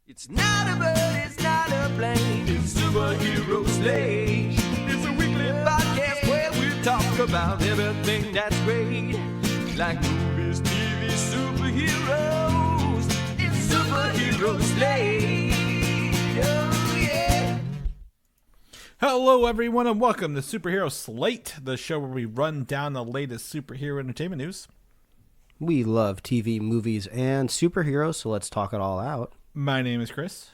It's not a bird, it's not a plane, it's Superhero Slate. It's a weekly podcast where we talk about everything that's great. Like movies, TV, superheroes. It's Superhero Slate. Oh, yeah. Hello, everyone, and welcome to Superhero Slate, the show where we run down the latest superhero entertainment news. We love TV, movies, and superheroes, so let's talk it all out. My name is Chris.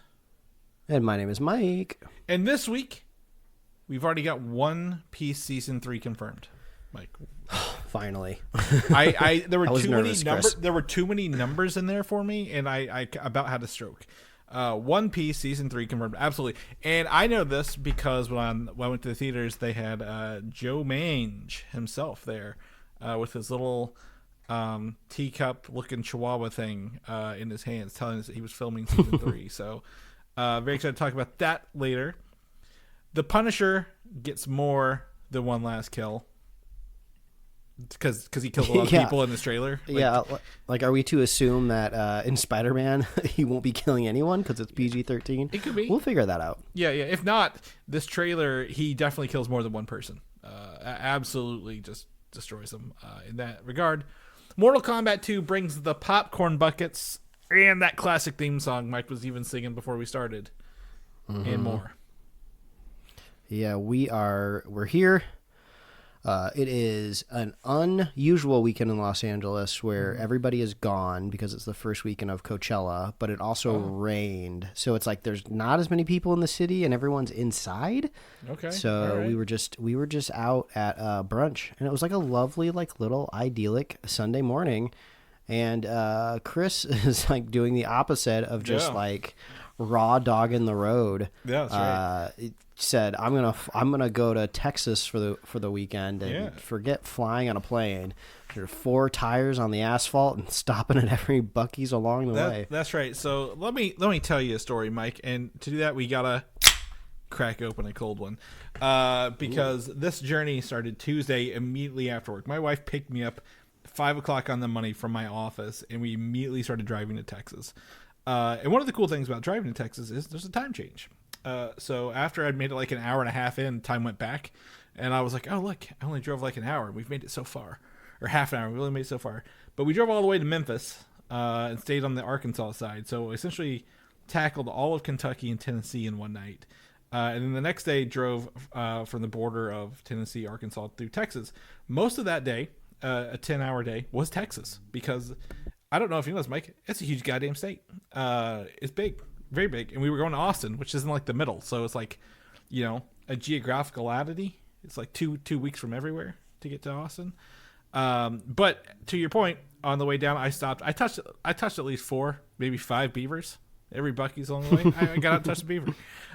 And my name is Mike. And this week, we've already got One Piece Season 3 confirmed. Mike. Finally. There were too many nervous, there were too many numbers in there for me, and I about had a stroke. One Piece Season 3 confirmed, absolutely. And I know this because when I went to the theaters, they had Joe Mange himself there with his little teacup looking chihuahua thing in his hands, telling us that he was filming season 3. So very excited to talk about that later. The Punisher gets more than one last kill because he killed a lot of people in this trailer. Like are we to assume that in Spider-Man he won't be killing anyone because it's PG-13? It could be. We'll figure that out. Yeah. If not, this trailer, he definitely kills more than one person. Absolutely just destroys them in that regard. Mortal Kombat 2 brings the popcorn buckets and that classic theme song Mike was even singing before we started, and more. Yeah, we're here. It is an unusual weekend in Los Angeles where everybody is gone because it's the first weekend of Coachella, but it also rained. So it's like there's not as many people in the city and everyone's inside. Okay. So right. we were just out at brunch, and it was like a lovely, like little idyllic Sunday morning. And Chris is like doing the opposite of just like raw dogging the road. Yeah, that's right. It said I'm gonna go to Texas for the weekend and forget flying on a plane. There are 4 tires on the asphalt and stopping at every Buc-ee's along the way. That's right. So let me tell you a story, Mike. And to do that, we gotta crack open a cold one because this journey started Tuesday immediately after work. My wife picked me up 5 o'clock on the money from my office, and we immediately started driving to Texas. And one of the cool things about driving to Texas is there's a time change. So after I'd made it like an hour and a half in, time went back, and I was like, oh, look, I only drove like an hour. We've made it so far. Or half an hour. We only made it so far. But we drove all the way to Memphis and stayed on the Arkansas side. So essentially tackled all of Kentucky and Tennessee in one night. And then the next day drove from the border of Tennessee, Arkansas through Texas. Most of that day, a 10-hour day, was Texas because I don't know if you know this, Mike. It's a huge goddamn state. It's big. Very big. And we were going to Austin, which isn't like the middle. So it's like, a geographical oddity. It's like two weeks from everywhere to get to Austin. But to your point, on the way down, I stopped. I touched at least 4, maybe 5 beavers. Every Buc-ee's along the way. I got out and touched a beaver.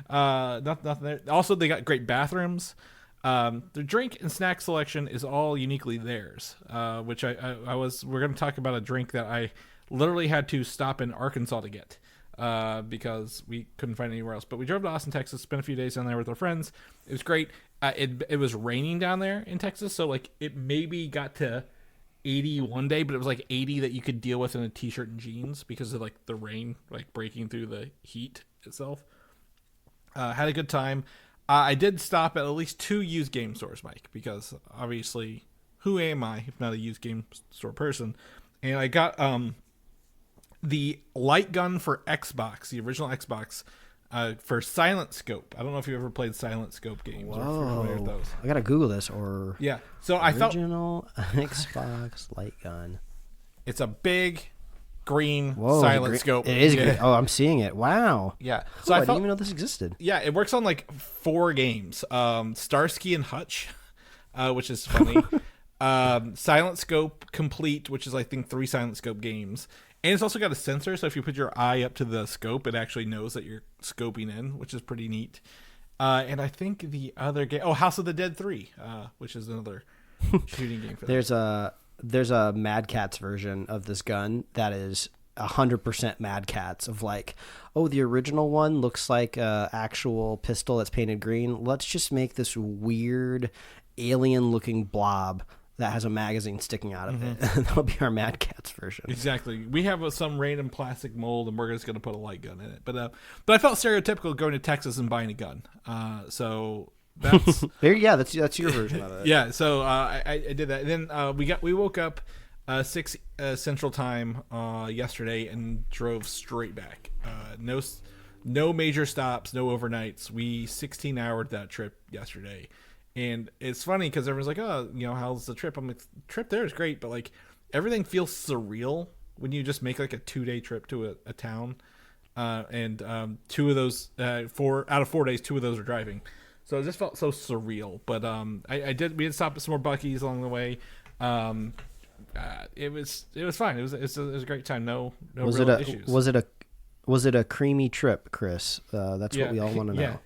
Nothing there. Also, they got great bathrooms. The drink and snack selection is all uniquely theirs, which we're going to talk about a drink that I literally had to stop in Arkansas to get. Because we couldn't find anywhere else. But we drove to Austin, Texas, spent a few days down there with our friends. It was great. It was raining down there in Texas, so like it maybe got to 80 one day, but it was like 80 that you could deal with in a t-shirt and jeans because of like the rain like breaking through the heat itself. Had a good time. I did stop at least 2 used game stores, Mike, because obviously who am I if not a used game store person? And I got the light gun for Xbox, the original Xbox, for Silent Scope. I don't know if you ever played Silent Scope games. Or familiar with those. I gotta Google this. Or yeah, so I felt original Xbox light gun. It's a big green Silent Scope. It is. Yeah. Oh, I'm seeing it. Wow. Yeah. So I didn't even know this existed. Yeah, it works on like 4 games. Starsky and Hutch, which is funny. Silent Scope Complete, which is I think 3 Silent Scope games. And it's also got a sensor, so if you put your eye up to the scope, it actually knows that you're scoping in, which is pretty neat. And I think the other game, House of the Dead 3, which is another shooting game for that. There's a Mad Catz version of this gun that is 100% Mad Catz of like, the original one looks like a actual pistol that's painted green. Let's just make this weird alien-looking blob that has a magazine sticking out of it. That'll be our Mad Catz version. Exactly. We have some random plastic mold, and we're just going to put a light gun in it. But I felt stereotypical going to Texas and buying a gun. So that's that's your version of it. Yeah. So I did that. And then we woke up 6 Central Time yesterday and drove straight back. No major stops, no overnights. We 16-houred that trip yesterday. And it's funny because everyone's like, oh, how's the trip? I'm like, trip there is great, but like everything feels surreal when you just make like a 2-day trip to a town. And 2 of those, 4 out of 4 days, 2 of those are driving. So it just felt so surreal. But we did stop at some more Buc-ee's along the way. It was fine. It was a great time. No real issues. Was it a creamy trip, Chris? That's what we all want to know.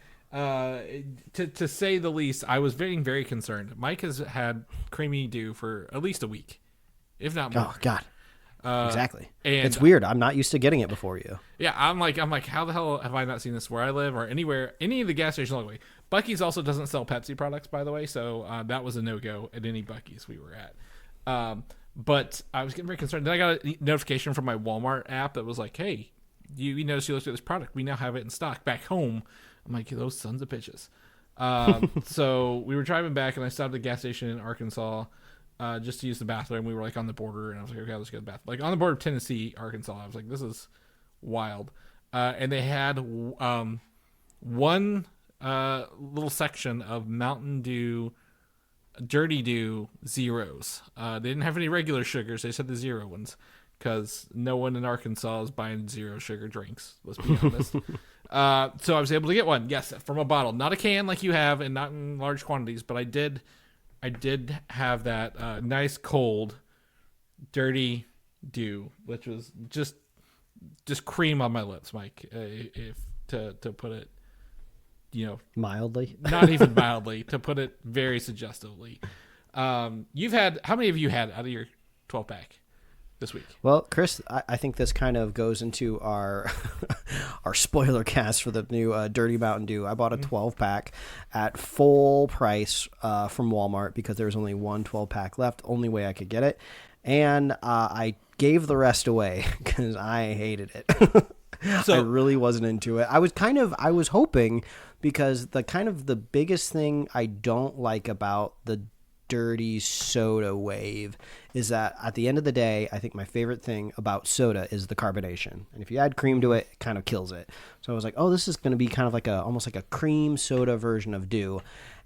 To say the least, I was very, very concerned. Mike has had creamy dew for at least a week, if not more. Oh God, exactly. And it's weird. I'm not used to getting it before you. Yeah, I'm like, how the hell have I not seen this where I live or anywhere, any of the gas stations along the way? Buc-ee's also doesn't sell Pepsi products, by the way, so that was a no-go at any Buc-ee's we were at. But I was getting very concerned. Then I got a notification from my Walmart app that was like, hey, you noticed you looked at this product. We now have it in stock back home. I'm like, those sons of bitches. So we were driving back, and I stopped at a gas station in Arkansas just to use the bathroom. We were like on the border, and I was like, okay, let's go to the bathroom. Like on the border of Tennessee, Arkansas. I was like, this is wild. And they had one little section of Mountain Dew, Dirty Dew zeros. They didn't have any regular sugars. They said the zero ones. Because no one in Arkansas is buying zero sugar drinks. Let's be honest. So I was able to get one, yes, from a bottle, not a can like you have, and not in large quantities. But I did have that nice cold, dirty Dew, which was just cream on my lips, Mike. If to put it, mildly, not even mildly, to put it very suggestively. You've had, how many have you had out of your 12-pack? This week? Well, Chris, I think this kind of goes into our our spoiler cast for the new Dirty Mountain Dew. I bought a 12-pack at full price from Walmart because there was only one 12-pack left, only way I could get it. And I gave the rest away because I hated it. So, I really wasn't into it. I was hoping, because the biggest thing I don't like about the dirty soda wave is that at the end of the day, I think my favorite thing about soda is the carbonation, and if you add cream to it, it kind of kills it. So I was like, oh, this is going to be kind of like almost like a cream soda version of Dew.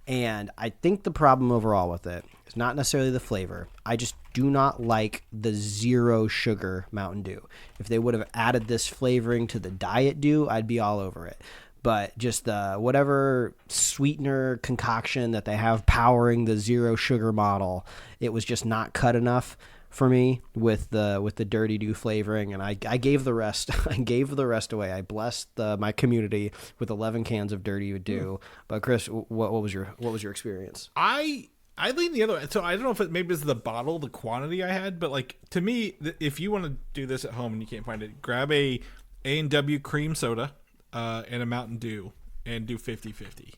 And I think the problem overall with it is not necessarily the flavor. I just do not like the zero sugar Mountain Dew. If they would have added this flavoring to the Diet Dew, I'd be all over it. But just whatever sweetener concoction that they have powering the zero sugar model, it was just not cut enough for me with the Dirty Dew flavoring, and I gave the rest. I gave the rest away. I blessed my community with 11 cans of Dirty Dew. But Chris, what was your experience? I lean the other way. So I don't know if maybe it's the bottle, the quantity I had, but like to me, if you want to do this at home and you can't find it, grab a A&W cream soda. And a Mountain Dew, and do 50-50.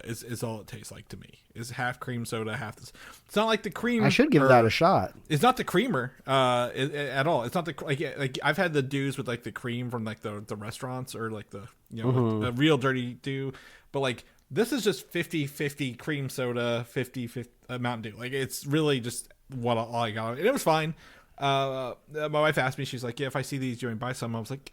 Is all it tastes like to me. Is half cream soda, half this. It's not like the cream. I should give that a shot. It's not the creamer at all. It's not the like I've had the Dews with like the cream from like the restaurants or like the the real Dirty Dew, but like this is just 50-50 cream soda, 50-50 Mountain Dew. Like it's really just all I got, and it was fine. My wife asked me, she's like, "Yeah, if I see these, do you want to buy some?" I was like,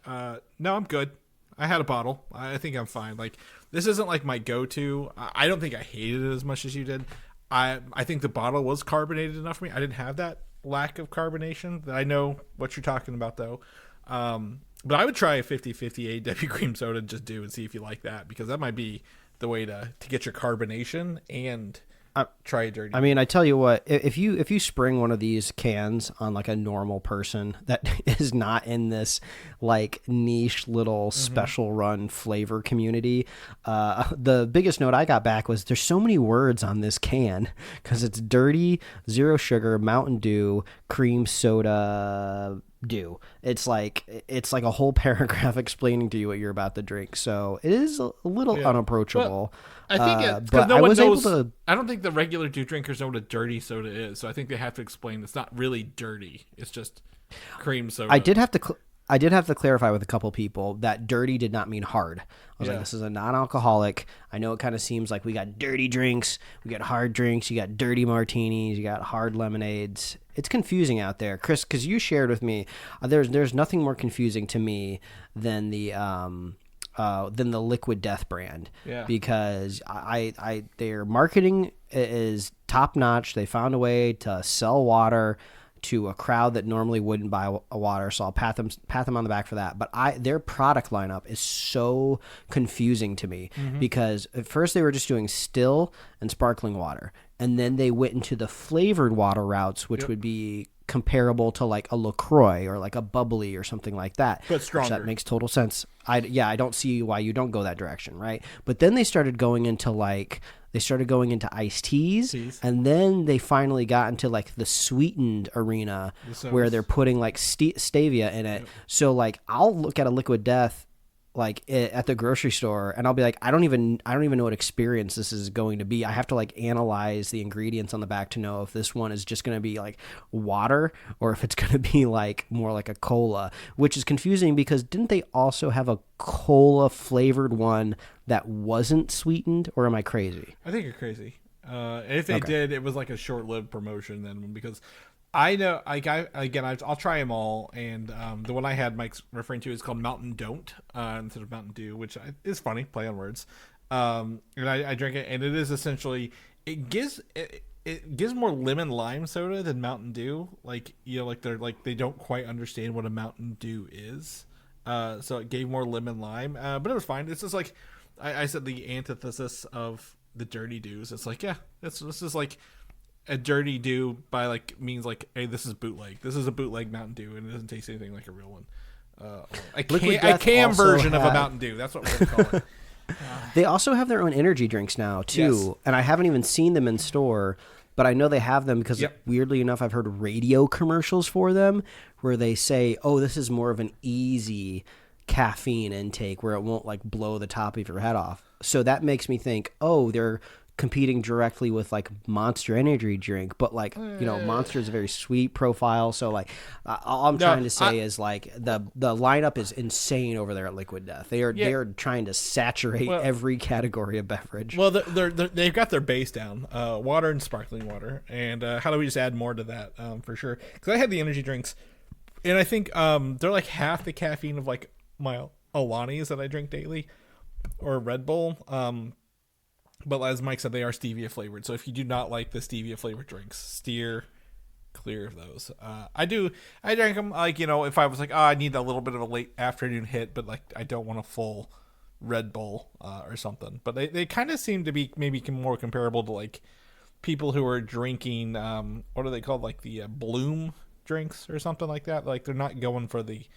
"No, I'm good. I had a bottle. I think I'm fine." Like this isn't like my go-to. I don't think I hated it as much as you did. I think the bottle was carbonated enough for me. I didn't have that lack of carbonation. I know what you're talking about though. But I would try a 50-50 AW cream soda, just do and see if you like that, because that might be the way to get your carbonation and try a Dirty. I mean, I tell you what, if you spring one of these cans on like a normal person that is not in this like niche little special run flavor community, the biggest note I got back was there's so many words on this can because it's dirty, zero sugar, Mountain Dew, cream soda, do. It's like a whole paragraph explaining to you what you're about to drink. So it is a little unapproachable. I think but no I one was knows, able to. I don't think the regular Dew drinkers know what a dirty soda is, so I think they have to explain it's not really dirty. It's just cream soda. I did have to clarify with a couple people that dirty did not mean hard. I was like, this is a non-alcoholic. I know it kind of seems like we got dirty drinks, we got hard drinks, you got dirty martinis, you got hard lemonades. It's confusing out there, Chris, because you shared with me. There's nothing more confusing to me than the Liquid Death brand. Yeah. Because their marketing is top notch. They found a way to sell water to a crowd that normally wouldn't buy a water, so I'll pat them on the back for that. But their product lineup is so confusing to me because at first they were just doing still and sparkling water, and then they went into the flavored water routes, which would be comparable to like a LaCroix or like a bubbly or something like that. But stronger. That makes total sense. I don't see why you don't go that direction, right? But then they started going into iced teas, and then they finally got into like the sweetened arena where they're putting like stevia in it. So like I'll look at a Liquid Death like at the grocery store, and I'll be like, I don't even know what experience this is going to be. I have to like analyze the ingredients on the back to know if this one is just going to be like water or if it's going to be like more like a cola, which is confusing because didn't they also have a cola flavored one that wasn't sweetened, or am I crazy? I think you're crazy. If they did, it was like a short-lived promotion then, because I know, I'll try them all, and the one I had Mike's referring to is called Mountain Don't instead of Mountain Dew, which is funny, play on words. And I drink it, and it is essentially, it gives more lemon lime soda than Mountain Dew. Like, you know, like they don't quite understand what a Mountain Dew is. So it gave more lemon lime, but it was fine. It's just like I said, the antithesis of the dirty dews. It's like, this is like a dirty dew by like means like, hey, this is bootleg. This is a bootleg Mountain Dew, and it doesn't taste anything like a real one. A can version of a Mountain Dew. That's what we're gonna call it. They also have their own energy drinks now too, and I haven't even seen them in store, but I know they have them because weirdly enough, I've heard radio commercials for them where they say, "Oh, this is more of an easy caffeine intake where it won't like blow the top of your head off." So that makes me think, oh, they're competing directly with like Monster Energy drink, but like, you know, Monster is a very sweet profile. So like, all I'm trying to say is like the lineup is insane over there at Liquid Death. They are trying to saturate every category of beverage. Well, they've got their base down, water and sparkling water, and how do we just add more to that for sure? Because I had the energy drinks, and I think they're like half the caffeine of like my Alani's that I drink daily, or Red Bull. But as Mike said, they are stevia flavored. So if you do not like the stevia flavored drinks, steer clear of those. I drank them like, you know, if I was like, I need a little bit of a late afternoon hit, but like I don't want a full Red Bull or something. But they kind of seem to be maybe more comparable to like people who are drinking, what are they called? Like the Bloom drinks or something like that. Like they're not going for the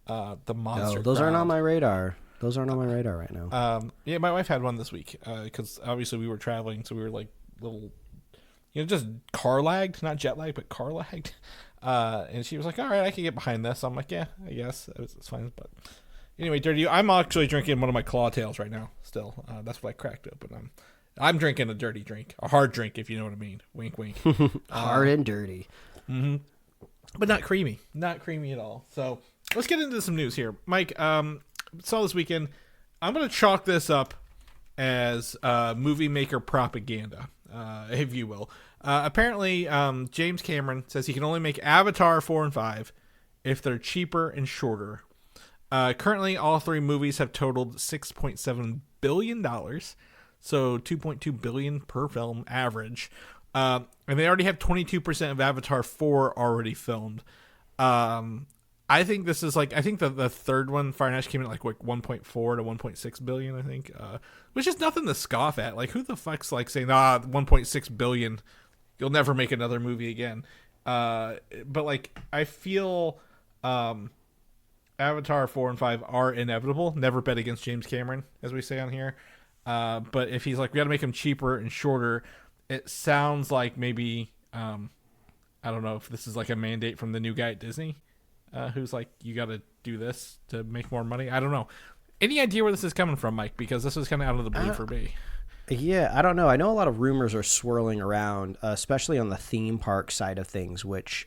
monster. No, those aren't on my radar. Those aren't on my radar right now. Yeah, my wife had one this week because obviously we were traveling, so we were like little, you know, just car lagged, not jet lagged, but car lagged. And she was like, "All right, I can get behind this." I'm like, "Yeah, I guess it's fine." But anyway, Dirty, I'm actually drinking one of my claw tails right now. Still, that's what I cracked open. I'm drinking a dirty drink, a hard drink, if you know what I mean. Wink, wink. Hard and dirty. Mm-hmm. But not creamy at all. So let's get into some news here, Mike. Saw this weekend. I'm going to chalk this up as movie maker propaganda, if you will. Apparently, James Cameron says he can only make Avatar 4 and 5 if they're cheaper and shorter. Currently, all three movies have totaled $6.7 billion, so $2.2 billion per film average. And they already have 22% of Avatar 4 already filmed. I think this is like, I think the third one, Fire and Ash, came in at like 1.4 to 1.6 billion, I think, which is nothing to scoff at. Like, who the fuck's like saying, 1.6 billion, you'll never make another movie again. But like, I feel Avatar 4 and 5 are inevitable. Never bet against James Cameron, as we say on here. But if he's like, we got to make them cheaper and shorter, it sounds like maybe, I don't know if this is like a mandate from the new guy at Disney. who's like, you got to do this to make more money. I don't know. Any idea where this is coming from, Mike? Because this was kind of out of the blue for me. Yeah, I don't know. I know a lot of rumors are swirling around, especially on the theme park side of things, which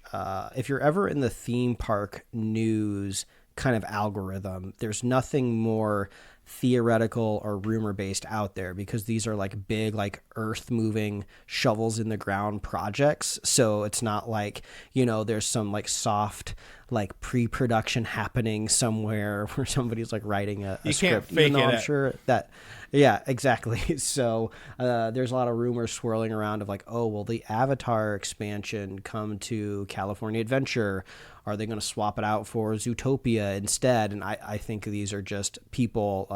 if you're ever in the theme park news kind of algorithm, there's nothing more theoretical or rumor based out there, because these are like big, like earth moving shovels in the ground projects. So it's not like, there's some like soft like pre-production happening somewhere where somebody's like writing a script. Can't fake it. I'm sure that, yeah, exactly. So there's a lot of rumors swirling around of like, oh, will the Avatar expansion come to California Adventure? Are they going to swap it out for Zootopia instead? And I think these are just people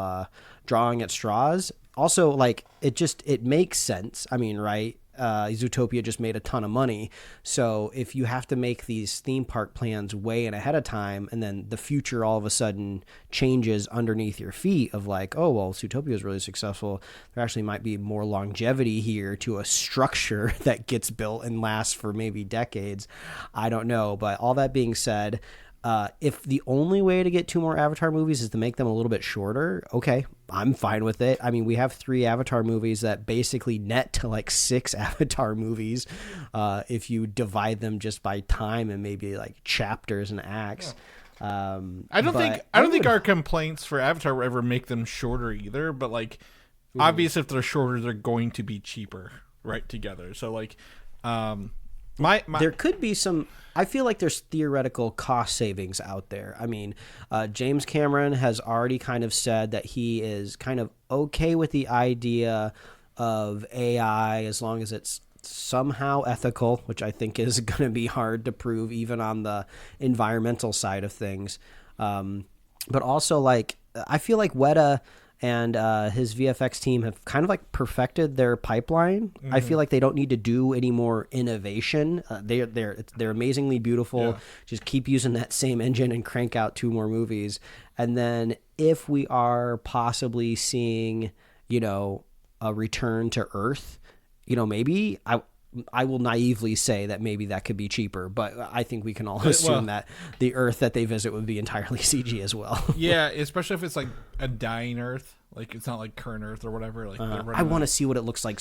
drawing at straws. Also, like, it makes sense. I mean, right? Zootopia just made a ton of money. So if you have to make these theme park plans way in ahead of time, and then the future all of a sudden changes underneath your feet of like, oh, well, Zootopia is really successful, there actually might be more longevity here to a structure that gets built and lasts for maybe decades. I don't know. But all that being said, if the only way to get 2 more Avatar movies is to make them a little bit shorter, okay, I'm fine with it. I mean, we have 3 Avatar movies that basically net to like 6 Avatar movies if you divide them just by time and maybe like chapters and acts. Yeah. I don't think our complaints for Avatar will ever make them shorter either. But like, obviously, if they're shorter, they're going to be cheaper, right? Together, so like, there could be some. I feel like there's theoretical cost savings out there. I mean, James Cameron has already kind of said that he is kind of okay with the idea of AI as long as it's somehow ethical, which I think is going to be hard to prove even on the environmental side of things. But also, like, I feel like Weta and his VFX team have kind of like perfected their pipeline. Mm-hmm. I feel like they don't need to do any more innovation. They're amazingly beautiful. Yeah. Just keep using that same engine and crank out 2 more movies. And then if we are possibly seeing, a return to Earth, maybe I will naively say that maybe that could be cheaper, but I think we can all assume that the Earth that they visit would be entirely CG as well. Yeah, especially if it's like a dying Earth, like it's not like current Earth or whatever. Like I want to see what it looks like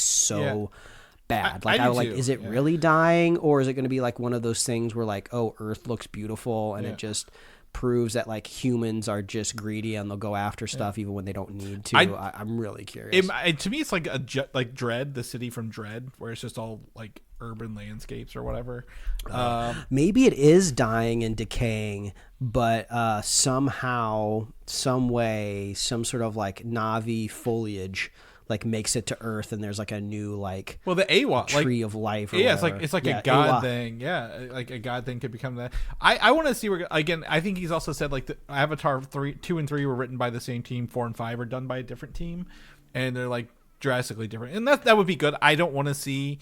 bad. Is it Yeah. really dying, or is it going to be like one of those things where like, oh, Earth looks beautiful and it just proves that like humans are just greedy and they'll go after stuff even when they don't need to. I'm really curious. To me, it's like like Dread, the city from Dread, where it's just all like urban landscapes or whatever. Maybe it is dying and decaying, but somehow, some way, some sort of like Na'vi foliage like makes it to Earth, and there's like a new like the Awa tree of life. Or it's like a god Awa thing. Yeah, like a god thing could become that. I want to see where again. I think he's also said like the Avatar 2 and 3 were written by the same team. 4 and 5 are done by a different team, and they're like drastically different. And that would be good. I don't want to see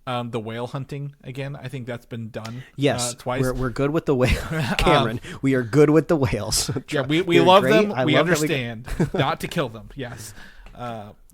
the whale hunting again. I think that's been done. Yes, twice. We're good with the whale, Cameron. We are good with the whales. Yeah, we love them. We understand not to kill them. Yes.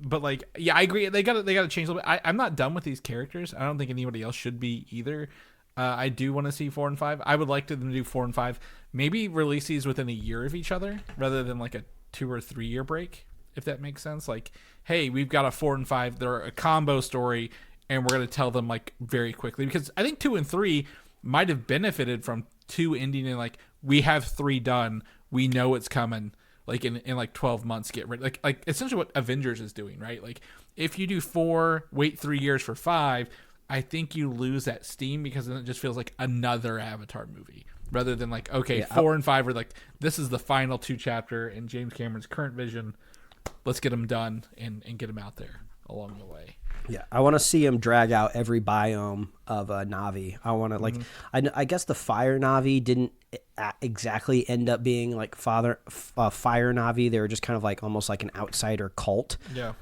But like, yeah, I agree. They got to change a little bit. I'm not done with these characters. I don't think anybody else should be either. I do want to see 4 and 5. I would like them to do 4 and 5. Maybe release these within a year of each other rather than like a 2 or 3 year break, if that makes sense. Like, hey, we've got a 4 and 5. They're a combo story, and we're going to tell them like very quickly, because I think 2 and 3 might have benefited from 2 ending in like, we have 3 done. We know it's coming. Like in like 12 months, get rid like essentially what Avengers is doing, right? Like if you do 4, wait 3 years for 5, I think you lose that steam, because then it just feels like another Avatar movie rather than like, okay, 4 and 5 are like, this is the final 2 chapter in James Cameron's current vision. Let's get them done and get them out there along the way. Yeah, I want to see him drag out every biome of Na'vi. I want to I guess the fire Na'vi didn't exactly end up being like fire Na'vi. They were just kind of like almost like an outsider cult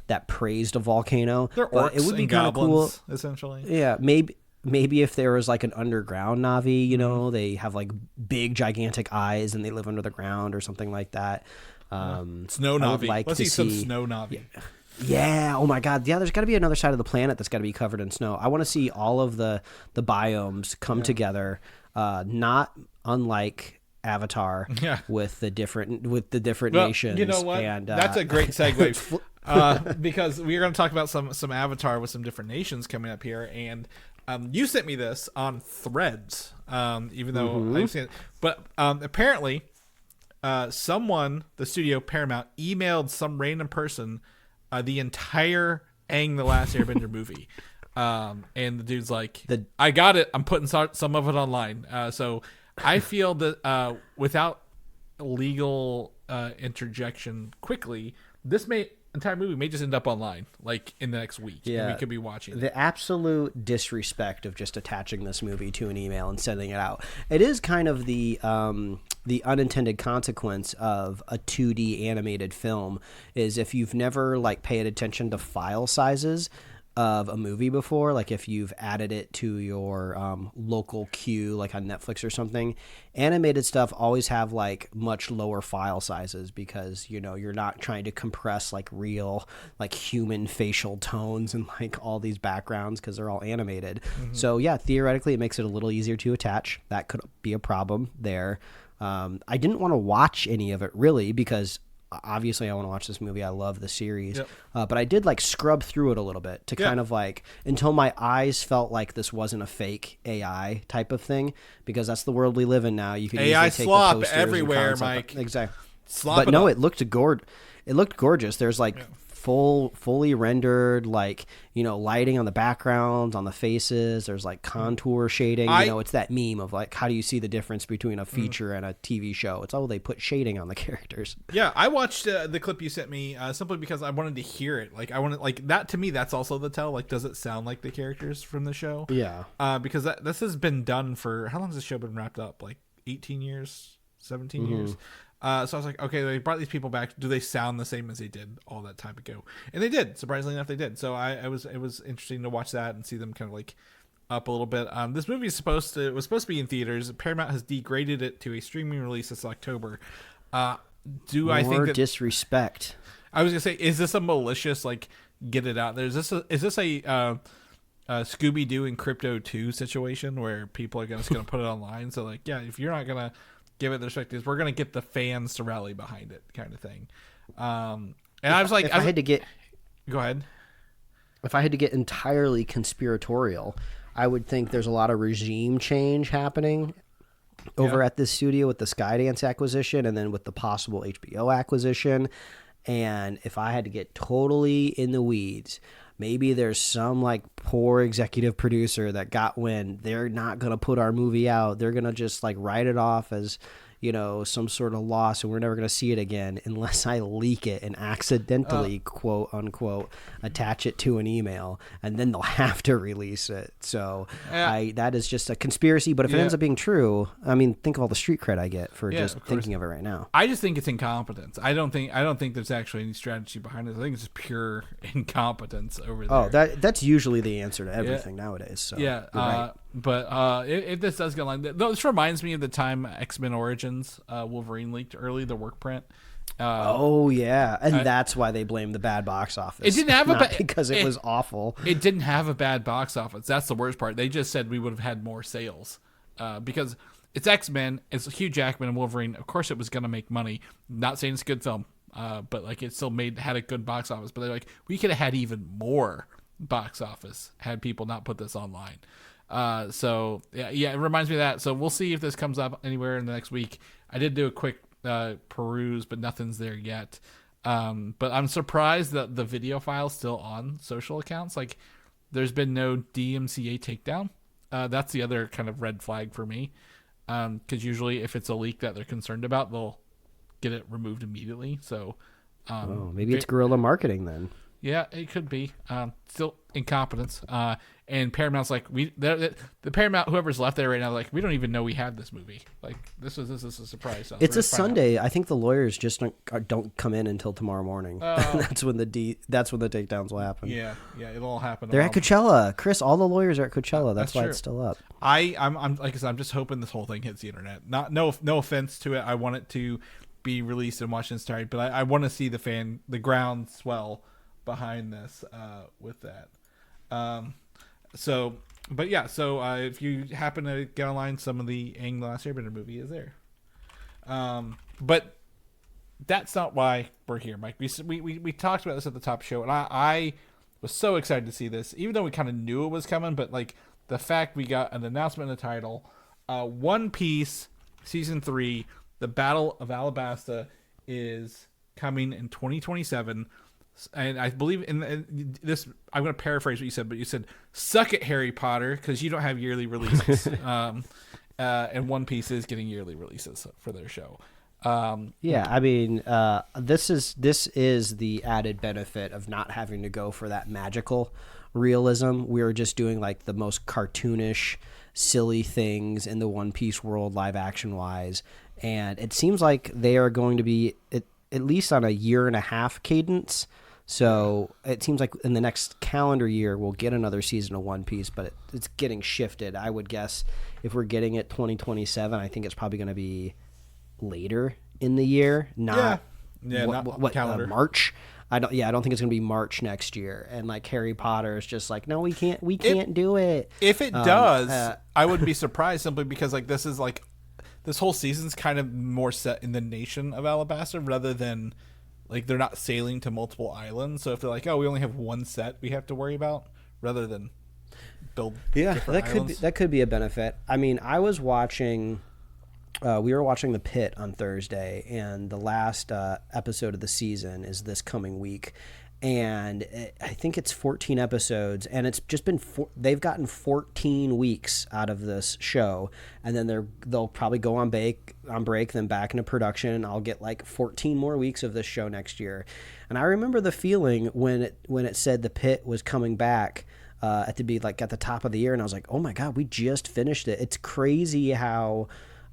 that praised a volcano. They're orcs. It would be kind of cool, essentially. Yeah, maybe if there was like an underground Na'vi, they have like big gigantic eyes and they live under the ground or something like that. Snow Na'vi. Let's see some snow Na'vi. Yeah. Oh my God. Yeah. There's got to be another side of the planet that's got to be covered in snow. I want to see all of the biomes come together, not unlike Avatar Yeah. with the different nations. You know what? And that's a great segue because we're going to talk about some Avatar with some different nations coming up here. And you sent me this on Threads, even though I've seen it. But apparently, someone, the studio Paramount, emailed some random person the entire Aang the Last Airbender movie. And the dude's like, I got it. I'm putting some of it online. So I feel that without legal interjection quickly, this entire movie may just end up online, like in the next week. Yeah, and we could be watching it. The absolute disrespect of just attaching this movie to an email and sending it out. It is kind of the unintended consequence of a 2D animated film is if you've never like paid attention to file sizes of a movie before, like if you've added it to your local queue, like on Netflix or something, animated stuff always have like much lower file sizes because, you know, you're not trying to compress like real, like human facial tones and like all these backgrounds because they're all animated. So yeah, theoretically it makes it a little easier to attach. That could be a problem there. I didn't want to watch any of it really because obviously I want to watch this movie. I love the series. Yep. But I did like scrub through it a little bit to kind of like until my eyes felt like this wasn't a fake AI type of thing because that's the world we live in now. You can AI easily take slop the posters everywhere, and Mike. Exactly. Slop But it no, up. it looked gorgeous. There's like fully rendered, like, you know, lighting on the backgrounds, on the faces. There's like contour shading. You know, it's that meme of like, how do you see the difference between a feature and a TV show? It's they put shading on the characters. Yeah, I watched the clip you sent me simply because I wanted to hear it. Like, I wanted, like, that to me, that's also the tell. Like, does it sound like the characters from the show? Yeah. Because this has been done for, how long has this show been wrapped up? Like 18 years, 17 years? So I was like, okay, they brought these people back. Do they sound the same as they did all that time ago? And they did. Surprisingly enough, they did. So it was interesting to watch that and see them kind of like up a little bit. This movie was supposed to be in theaters. Paramount has degraded it to a streaming release this October. I think that disrespect? I was gonna say, is this a malicious like get it out there? Is this a Scooby Doo and Crypto 2 situation where people are just gonna put it online? So like, yeah, if you're not gonna give it the respect is, we're gonna get the fans to rally behind it, kind of thing. And I was like, go ahead. If I had to get entirely conspiratorial, I would think there's a lot of regime change happening over at this studio with the Skydance acquisition and then with the possible HBO acquisition. And if I had to get totally in the weeds, maybe there's some like poor executive producer that got wind they're not going to put our movie out. They're going to just like write it off as, you know, some sort of loss and we're never going to see it again unless I leak it and accidentally, quote unquote, attach it to an email, and then they'll have to release it. So that is just a conspiracy. But if it ends up being true, I mean, think of all the street cred I get for just thinking of it right now. I just think it's incompetence. I don't think there's actually any strategy behind it. I think it's just pure incompetence over there. Oh, that's usually the answer to everything nowadays. So yeah, right. But if this does go online, this reminds me of the time X-Men Origins Wolverine leaked early, the work print. And that's why they blamed the bad box office. It didn't have because it was awful. It didn't have a bad box office. That's the worst part. They just said we would have had more sales because it's X-Men, it's Hugh Jackman and Wolverine. Of course, it was going to make money. Not saying it's a good film, but like it still had a good box office. But they're like, we could have had even more box office had people not put this online. So yeah, it reminds me of that. So we'll see if this comes up anywhere in the next week. I did do a quick peruse, but nothing's there yet. But I'm surprised that the video file's still on social accounts. Like, there's been no DMCA takedown. That's the other kind of red flag for me. Because usually if it's a leak that they're concerned about, they'll get it removed immediately. So maybe it's guerrilla marketing then. Yeah, it could be. Still incompetence. And Paramount's like, the Paramount, whoever's left there right now, like, we don't even know we had this movie. Like, this is a surprise. It's a Sunday. I think the lawyers just don't come in until tomorrow morning. That's when the takedowns will happen. Yeah, it'll all happen. They're at Coachella, Chris. All the lawyers are at Coachella. That's why true. It's still up. I'm like I said, I'm just hoping this whole thing hits the internet. No offense to it. I want it to be released and watched in its entirety, but I want to see the ground swell behind this with that. So if you happen to get online, some of the Aang the Last Airbender movie is there. But that's not why we're here, Mike. We talked about this at the top show, and I was so excited to see this, even though we kind of knew it was coming. But like the fact we got an announcement in the title, One Piece season 3, the Battle of Alabasta, is coming in 2027. And I believe in this, I'm going to paraphrase what you said, but you said, "Suck it, Harry Potter," because you don't have yearly releases. And One Piece is getting yearly releases for their show. Yeah, I mean, this is the added benefit of not having to go for that magical realism. We were just doing like the most cartoonish, silly things in the One Piece world, live action wise, and it seems like they are going to be at least on a 1.5-year cadence. So it seems like in the next calendar year we'll get another season of One Piece, but it's getting shifted. I would guess if we're getting it 2027, I think it's probably going to be later in the year, not calendar. March. I don't think it's going to be March next year. And like Harry Potter is just like, no, we can't do it. If it does, I would be surprised simply because like this whole season's kind of more set in the nation of Alabasta rather than like they're not sailing to multiple islands. So if they're like, oh, we only have one set we have to worry about rather than build different islands. That could be a benefit. I mean, I was watching we were watching The Pit on Thursday, and the last episode of the season is this coming week. And I think it's 14 episodes, and it's just been they've gotten 14 weeks out of this show, and then they'll probably go on break, then back into production. I'll get like 14 more weeks of this show next year. And I remember the feeling when it said The Pit was coming back at the top of the year, and I was like, oh my god, we just finished it. It's crazy how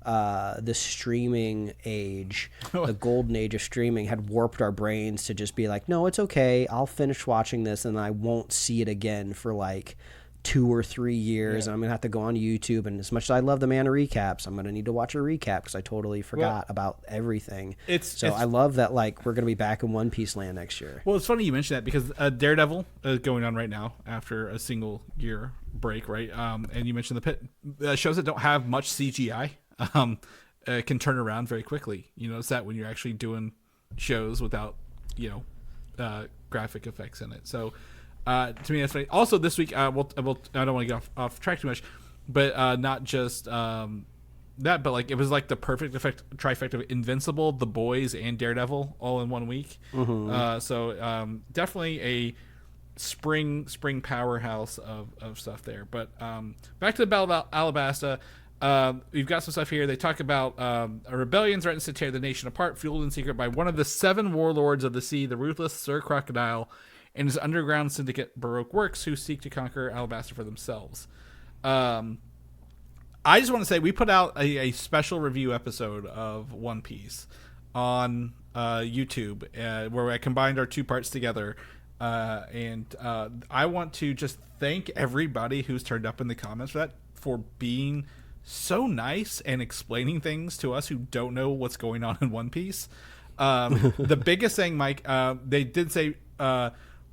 the streaming age, the golden age of streaming, had warped our brains to just be like, no, it's okay, I'll finish watching this and I won't see it again for like 2 or 3 years. And I'm gonna have to go on YouTube, and as much as I love the man of recaps, I'm gonna need to watch a recap because I totally forgot about everything. I love that like we're gonna be back in One Piece land next year. Well, it's funny you mentioned that because Daredevil is going on right now after a single year break, right? And you mentioned The Pit. Shows that don't have much CGI can turn around very quickly. You notice that when you're actually doing shows without graphic effects in it. So to me that's funny. Also this week I don't want to get off track too much, but not just that, but like it was like the perfect trifecta of Invincible, The Boys, and Daredevil all in 1 week. So definitely a spring powerhouse of stuff there. But back to the Battle of Alabasta. We've got some stuff here. They talk about a rebellion threatens to tear the nation apart, fueled in secret by one of the 7 warlords of the sea, the ruthless Sir Crocodile, and his underground syndicate, Baroque Works, who seek to conquer Alabasta for themselves. I just want to say we put out a special review episode of One Piece on YouTube where I combined our 2 parts together. And I want to just thank everybody who's turned up in the comments for being so nice and explaining things to us who don't know what's going on in One Piece. The biggest thing, Mike, they did say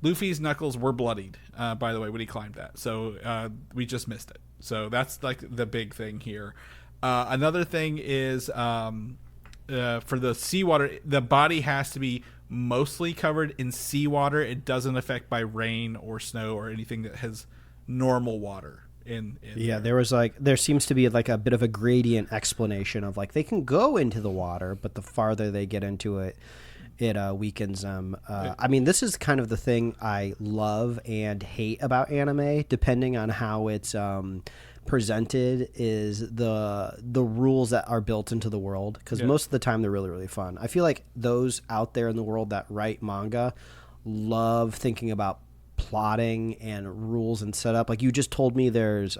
Luffy's knuckles were bloodied, by the way, when he climbed that. So we just missed it. So that's like the big thing here. Another thing is for the seawater, the body has to be mostly covered in seawater. It doesn't affect by rain or snow or anything that has normal water. There seems to be like a bit of a gradient explanation of like they can go into the water, but the farther they get into it, it weakens them. I mean, this is kind of the thing I love and hate about anime, depending on how it's presented, is the rules that are built into the world, because most of the time they're really, really fun. I feel like those out there in the world that write manga love thinking about plotting and rules and setup. Like you just told me there's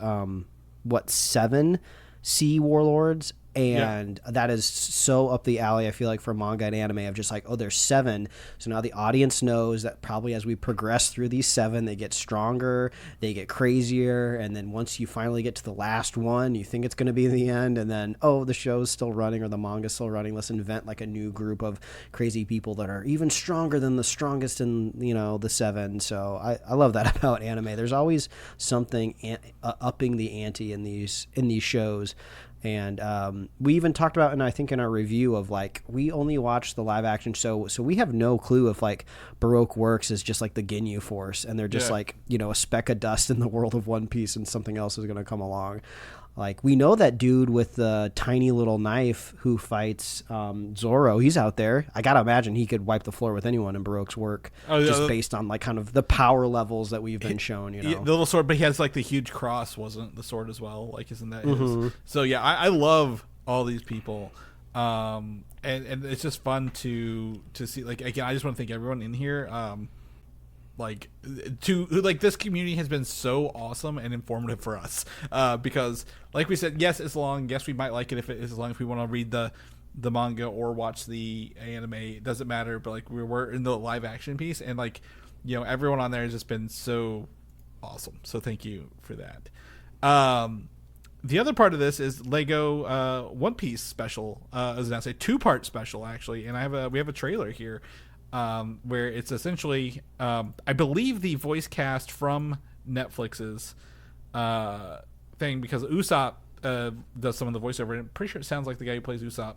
7 sea warlords, and that is so up the alley, I feel like, for manga and anime, of just like, oh, there's 7, so now the audience knows that probably as we progress through these 7, they get stronger, they get crazier, and then once you finally get to the last one, you think it's going to be the end, and then, oh, the show's still running or the manga's still running, let's invent like a new group of crazy people that are even stronger than the strongest in the 7. So I love that about anime. There's always something upping the ante in these shows. And we even talked about, and I think in our review of like, we only watched the live action show, so we have no clue if like Baroque Works is just like the Ginyu Force, and they're just like, you know, a speck of dust in the world of One Piece, and something else is going to come along. Like, we know that dude with the tiny little knife who fights Zoro, he's out there. I gotta imagine he could wipe the floor with anyone in Baroque's work, just based on like kind of the power levels that we've been shown. You know, the little sword, but he has like the huge cross, wasn't the sword as well? Like, isn't that his? So yeah, I love all these people, and it's just fun to see. Like, again, I just want to thank everyone in here. Like this community has been so awesome and informative for us, because like we said, yes, it's long, yes, we might like it if it is long, if we want to read the manga or watch the anime, it doesn't matter, but like we're in the live action piece, and like, you know, everyone on there has just been so awesome, so thank you for that. The other part of this is Lego One Piece special, as I say, 2-part special actually, and we have a trailer here. Where it's essentially, I believe, the voice cast from Netflix's thing, because Usopp does some of the voiceover, and I'm pretty sure it sounds like the guy who plays Usopp.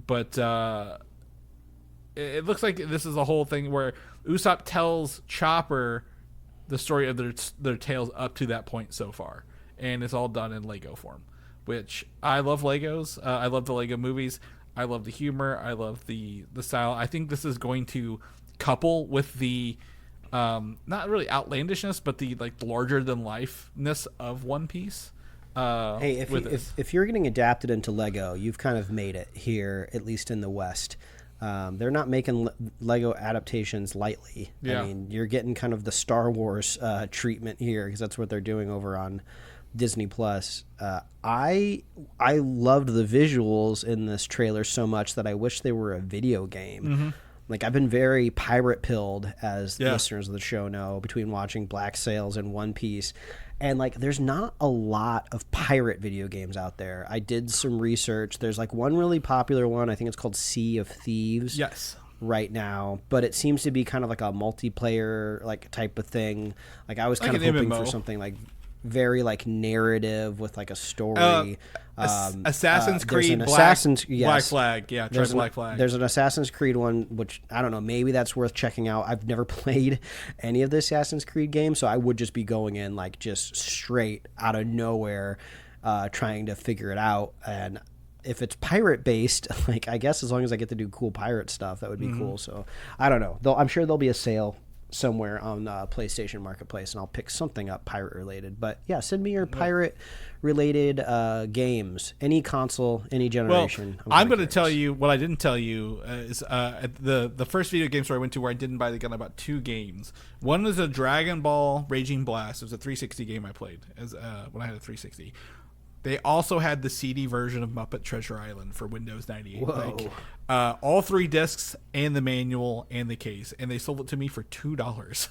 But it looks like this is a whole thing where Usopp tells Chopper the story of their tales up to that point so far, and it's all done in Lego form, which I love Legos. I love the Lego movies. I love the humor. I love the style. I think this is going to couple with the not really outlandishness, but the like larger than lifeness of One Piece. Hey, if you're getting adapted into Lego, you've kind of made it here, at least in the West. They're not making Lego adaptations lightly. Yeah. I mean, you're getting kind of the Star Wars treatment here, because that's what they're doing over on Disney Plus. I loved the visuals in this trailer so much that I wish they were a video game. Like, I've been very pirate pilled, as listeners of the show know, between watching Black Sails and One Piece, and like, there's not a lot of pirate video games out there. I did some research. There's like one really popular one, I think it's called Sea of Thieves. Yes. Right now, but it seems to be kind of like a multiplayer like type of thing. Like, I was kind of hoping for something like very like narrative with like a story. Assassin's Creed Black Flag. Yeah, try Black Flag. There's an Assassin's Creed one, which I don't know, maybe that's worth checking out. I've never played any of the Assassin's Creed games, so I would just be going in like just straight out of nowhere, trying to figure it out. And if it's pirate based, like, I guess as long as I get to do cool pirate stuff, that would be cool. So I don't know. I'm sure there'll be a sale somewhere on PlayStation Marketplace, and I'll pick something up pirate related. But yeah, send me your pirate related games, any console, any generation. Well, I'm going to tell you what I didn't tell you is at the first video game store I went to where I didn't buy the gun, I bought 2 games. One was a Dragon Ball Raging Blast. It was a 360 game I played as when I had a 360. They also had the CD version of Muppet Treasure Island for Windows 98. Whoa. Like, all 3 discs and the manual and the case, and they sold it to me for $2.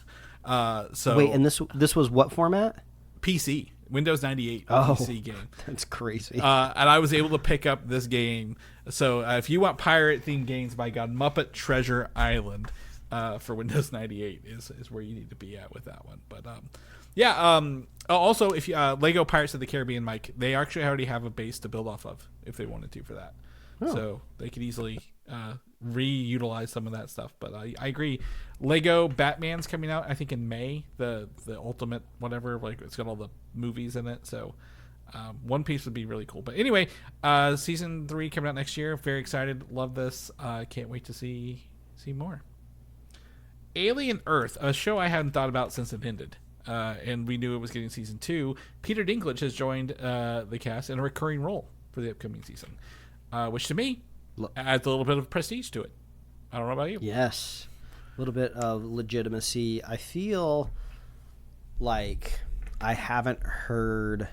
So wait, and this was what format? PC, Windows 98 PC game. That's crazy. And I was able to pick up this game. So if you want pirate themed games, by God, Muppet Treasure Island for Windows 98 is where you need to be at with that one. But yeah. Also, if you, Lego Pirates of the Caribbean, Mike, they actually already have a base to build off of if they wanted to for that. Oh. So they could easily reutilize some of that stuff. But I agree. Lego Batman's coming out, I think, in May. The ultimate whatever, like, it's got all the movies in it. So One Piece would be really cool. But anyway, season 3 coming out next year. Very excited. Love this. Can't wait to see more. Alien Earth, a show I hadn't thought about since it ended. And we knew it was getting season 2. Peter Dinklage has joined the cast in a recurring role for the upcoming season, which to me adds a little bit of prestige to it. I don't know about you. Yes, a little bit of legitimacy. I feel like I haven't heard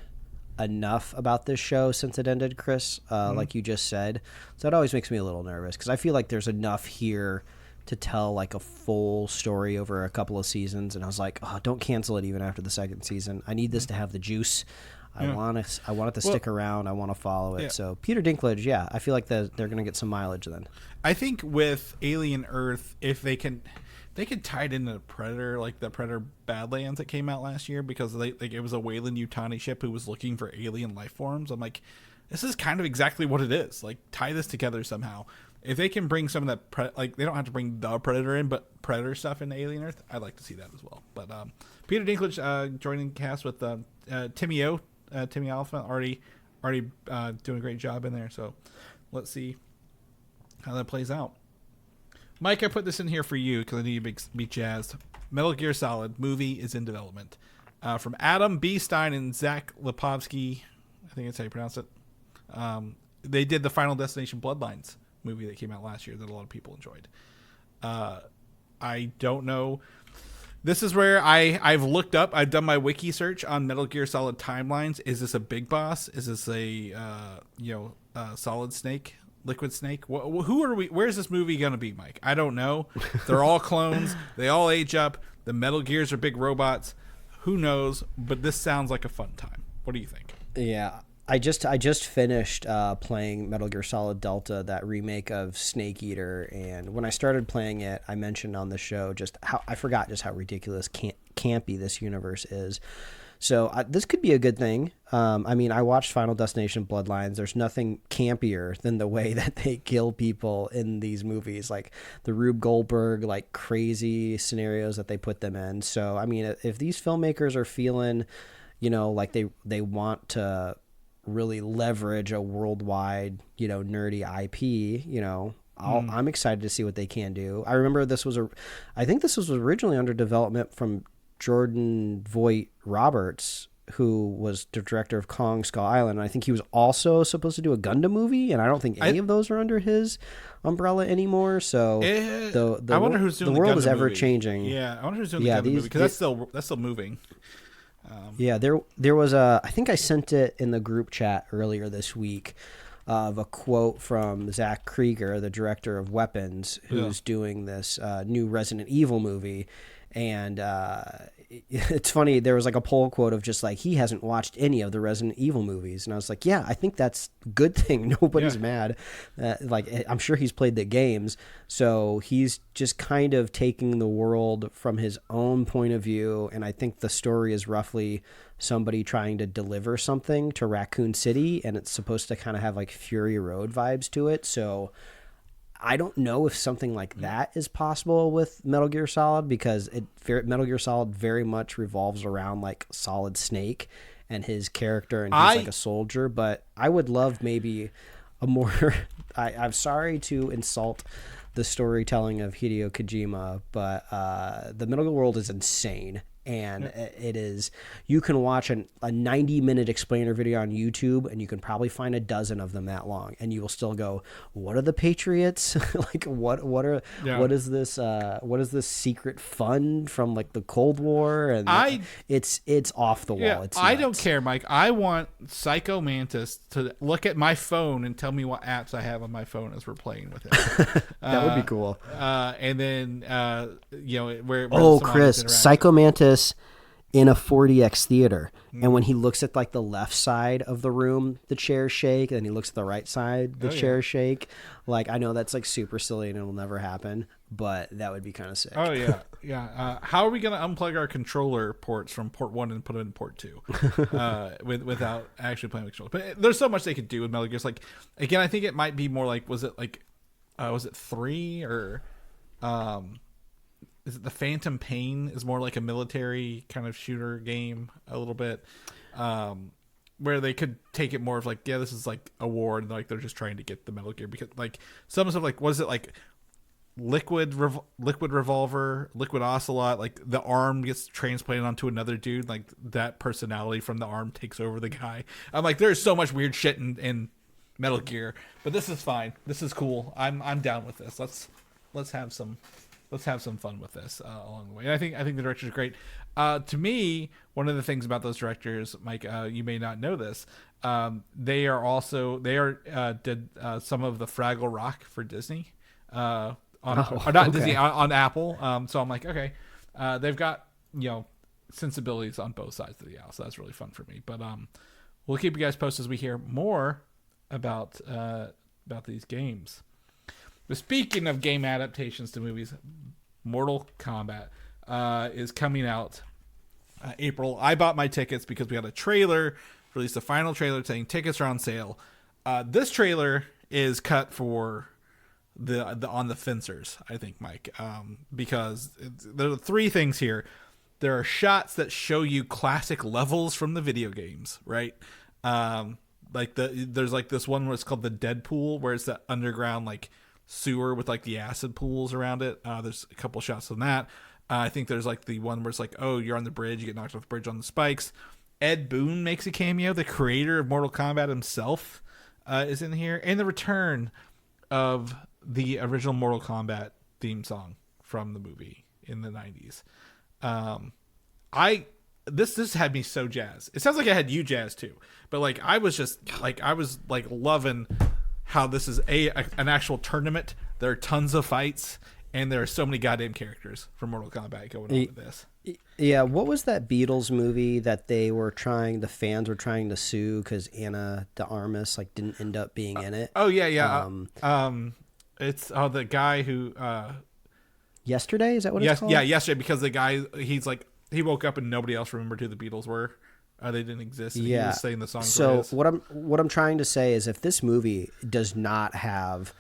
enough about this show since it ended, Chris, like you just said. So that always makes me a little nervous, because I feel like there's enough here to tell like a full story over a couple of seasons, and I was like, oh, don't cancel it even after the second season. I need this to have the juice. I want it to stick around. I want to follow it. Yeah. So Peter Dinklage, yeah, I feel like they're going to get some mileage then. I think with Alien Earth, if they can, they could tie it into Predator, like the Predator Badlands that came out last year, because it was a Weyland Yutani ship who was looking for alien life forms. I'm like, this is kind of exactly what it is. Like, tie this together somehow. If they can bring some of that, they don't have to bring the Predator in, but Predator stuff into Alien Earth, I'd like to see that as well. But Peter Dinklage joining the cast with Timmy Olyphant, already doing a great job in there. So let's see how that plays out. Mike, I put this in here for you because I need you to be jazzed. Metal Gear Solid movie is in development. From Adam B. Stein and Zach Lipovsky, I think that's how you pronounce it. They did the Final Destination Bloodlines movie that came out last year that a lot of people enjoyed. I don't know. This is where I've looked up. I've done my wiki search on Metal Gear Solid timelines. Is this a big boss? Is this a Solid Snake? Liquid Snake? Who are we? Where's this movie gonna be, Mike? I don't know. They're all clones. They all age up. The Metal Gears are big robots. Who knows? But this sounds like a fun time. What do you think? Yeah, I just finished playing Metal Gear Solid Delta, that remake of Snake Eater, and when I started playing it, I mentioned on the show just how I forgot just how ridiculous campy this universe is. So this could be a good thing. I mean, I watched Final Destination Bloodlines. There's nothing campier than the way that they kill people in these movies, like the Rube Goldberg, like crazy scenarios that they put them in. So, I mean, if these filmmakers are feeling, like they want to really leverage a worldwide, nerdy IP, I'm excited to see what they can do. I remember I think this was originally under development from Jordan Voight Roberts, who was the director of Kong Skull Island. And I think he was also supposed to do a Gundam movie, and I don't think any of those are under his umbrella anymore. So I wonder who's doing the world is Gundam ever movie. changing. Yeah, I wonder who's doing the Gundam movie, because that's still moving. Yeah, there was I think I sent it in the group chat earlier this week, of a quote from Zach Krieger, the director of Weapons, who's doing this new Resident Evil movie. And it's funny, there was like a poll quote of just like, he hasn't watched any of the Resident Evil movies. And I was like, yeah, I think that's a good thing. Nobody's mad. I'm sure he's played the games. So he's just kind of taking the world from his own point of view. And I think the story is roughly somebody trying to deliver something to Raccoon City. And it's supposed to kind of have like Fury Road vibes to it. So I don't know if something like that is possible with Metal Gear Solid, because Metal Gear Solid very much revolves around like Solid Snake and his character, and he's like a soldier. But I would love maybe a more I'm sorry to insult the storytelling of Hideo Kojima, but the Metal Gear world is insane. And it is, you can watch a 90-minute explainer video on YouTube, and you can probably find a dozen of them that long, and you will still go, what are the Patriots? Like, what is this secret fund from like the Cold War? And it's off the wall. Yeah, it's I don't care, Mike. I want Psycho Mantis to look at my phone and tell me what apps I have on my phone as we're playing with it. That would be cool. And then where Chris, Psycho Mantis in a 4DX theater, and when he looks at like the left side of the room, the chairs shake, and he looks at the right side, the chairs shake. Like, I know that's like super silly and it'll never happen, but that would be kind of sick. Oh yeah. How are we gonna unplug our controller ports from port 1 and put it in port 2 without actually playing with controller? But there's so much they could do with Metal Gear. Like, again, I think it might be more like, was it 3 or is it the Phantom Pain is more like a military kind of shooter game a little bit, where they could take it more of like, this is like a war, and like they're just trying to get the Metal Gear, because like some stuff like, what is it, like liquid revolver, liquid ocelot, like the arm gets transplanted onto another dude, like that personality from the arm takes over the guy. I'm like, there's so much weird shit in Metal Gear, but this is fine. This is cool. I'm down with this. Let's have some fun with this along the way. And I think the directors are great. To me, one of the things about those directors, Mike, you may not know this, they did some of the Fraggle Rock for Disney, Disney, on Apple. So I'm like, okay, they've got sensibilities on both sides of the aisle, so that's really fun for me. But we'll keep you guys posted as we hear more about these games. But speaking of game adaptations to movies, Mortal Kombat is coming out April. I bought my tickets because we had a trailer, released a final trailer saying tickets are on sale. This trailer is cut for the on the fencers, I think, Mike, because there are three things here. There are shots that show you classic levels from the video games, right? There's like this one where it's called the Deadpool, where it's that underground like sewer with like the acid pools around it. There's a couple shots on that. I think there's like the one where it's like, oh, you're on the bridge, you get knocked off the bridge on the spikes. Ed Boon makes a cameo. The creator of Mortal Kombat himself is in here, and the return of the original Mortal Kombat theme song from the movie in the 90s. This had me so jazzed. It sounds like I had you jazzed too, but like I was loving how this is an actual tournament. There are tons of fights, and there are so many goddamn characters from Mortal Kombat going on with this. Yeah, what was that Beatles movie that the fans were trying to sue because Anna de Armas like didn't end up being in it? Oh yeah. It's the guy who Yesterday, is that what it's called? Yeah, Yesterday, because the guy he woke up and nobody else remembered who the Beatles were. They didn't exist. And yeah. He was saying the song. So what I'm trying to say is, if this movie does not have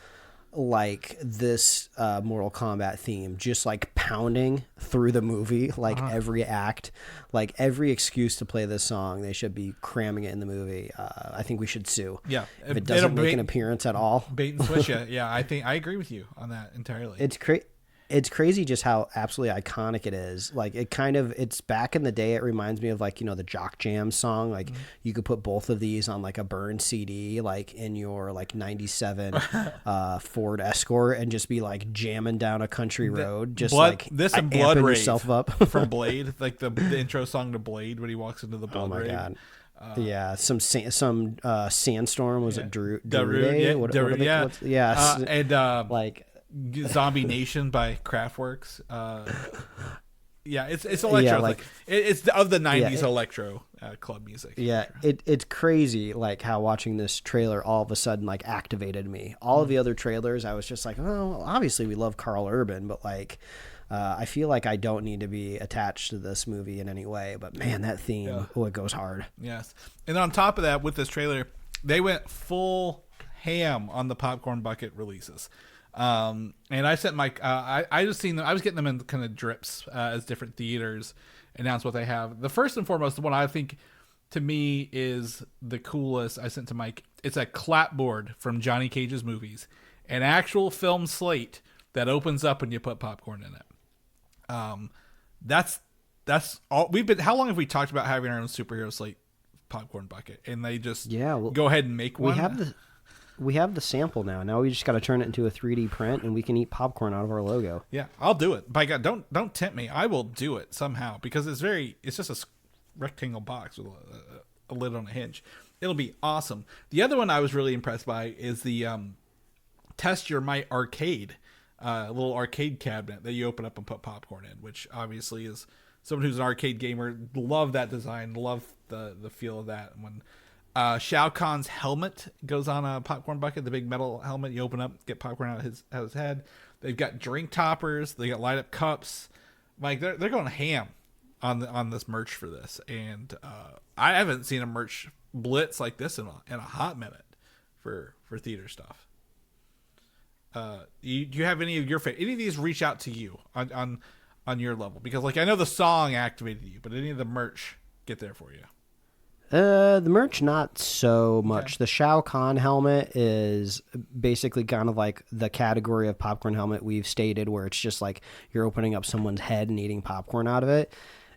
like this Mortal Kombat theme just like pounding through the movie, like every act, like every excuse to play this song, they should be cramming it in the movie. I think we should sue. Yeah, if it doesn't make an appearance at all, bait and switch it. Yeah, I think I agree with you on that entirely. It's crazy just how absolutely iconic it is. Like it's back in the day. It reminds me of like, the Jock Jam song. Like you could put both of these on like a burned CD, like in your like 97 Ford Escort, and just be like jamming down a country road. Just this and Blood Rage yourself up from Blade, like the intro song to Blade when he walks into the Blood Rage. God. Yeah, some sandstorm. Was it Darude? Yeah, and like Zombie Nation by Kraftwerks. Yeah, it's electro. Yeah, like it's of the 90s electro club music. Yeah, it's crazy like how watching this trailer all of a sudden like activated me. All of the other trailers, I was just like, oh, obviously we love Carl Urban, but like I feel like I don't need to be attached to this movie in any way. But man, that theme, it goes hard. Yes, and on top of that, with this trailer, they went full ham on the popcorn bucket releases. And I sent my I just seen them. I was getting them in kind of drips as different theaters announce what they have. The first and foremost, the one I think to me is the coolest, I sent to Mike. It's a clapboard from Johnny Cage's movies, an actual film slate that opens up when you put popcorn in it. That's all we've been. How long have we talked about having our own superhero slate popcorn bucket? And they just go ahead and make one. We have the sample now. Now we just got to turn it into a 3D print, and we can eat popcorn out of our logo. Yeah, I'll do it. By God, don't tempt me. I will do it somehow, because it's just a rectangle box with a lid on a hinge. It'll be awesome. The other one I was really impressed by is the Test Your Might arcade, a little arcade cabinet that you open up and put popcorn in, which obviously is someone who's an arcade gamer. Love that design. Love the feel of that. When Shao Kahn's helmet goes on a popcorn bucket, the big metal helmet you open up, get popcorn out of his head. They've got drink toppers, they got light up cups. Like they're going ham on this merch for this, and I haven't seen a merch blitz like this in a hot minute for theater stuff. Do you have any of any of these reach out to you on your level? Because like I know the song activated you, but any of the merch get there for you? The merch, not so much. Okay. The Shao Kahn helmet is basically kind of like the category of popcorn helmet we've stated, where it's just like you're opening up someone's head and eating popcorn out of it.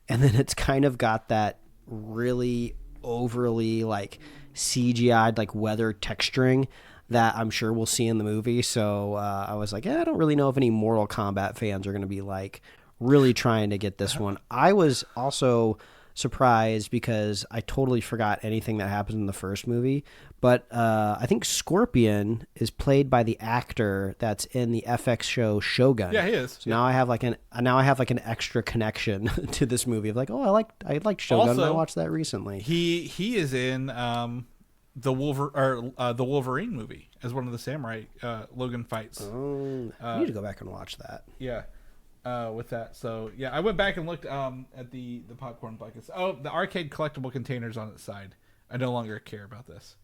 And then it's kind of got that really overly like CGI'd like weather texturing that I'm sure we'll see in the movie. So I was like, I don't really know if any Mortal Kombat fans are going to be like really trying to get this one. I was also surprised because I totally forgot anything that happened in the first movie, but I think Scorpion is played by the actor that's in the FX show Shogun. Yeah, he is. So now I have like an extra connection to this movie of like, oh, I like Shogun. Also, I watched that recently. He is in the Wolverine movie as one of the samurai Logan fights. I need to go back and watch that. Yeah. with that. So yeah, I went back and looked at the popcorn buckets. Oh, the arcade collectible containers on its side. I no longer care about this.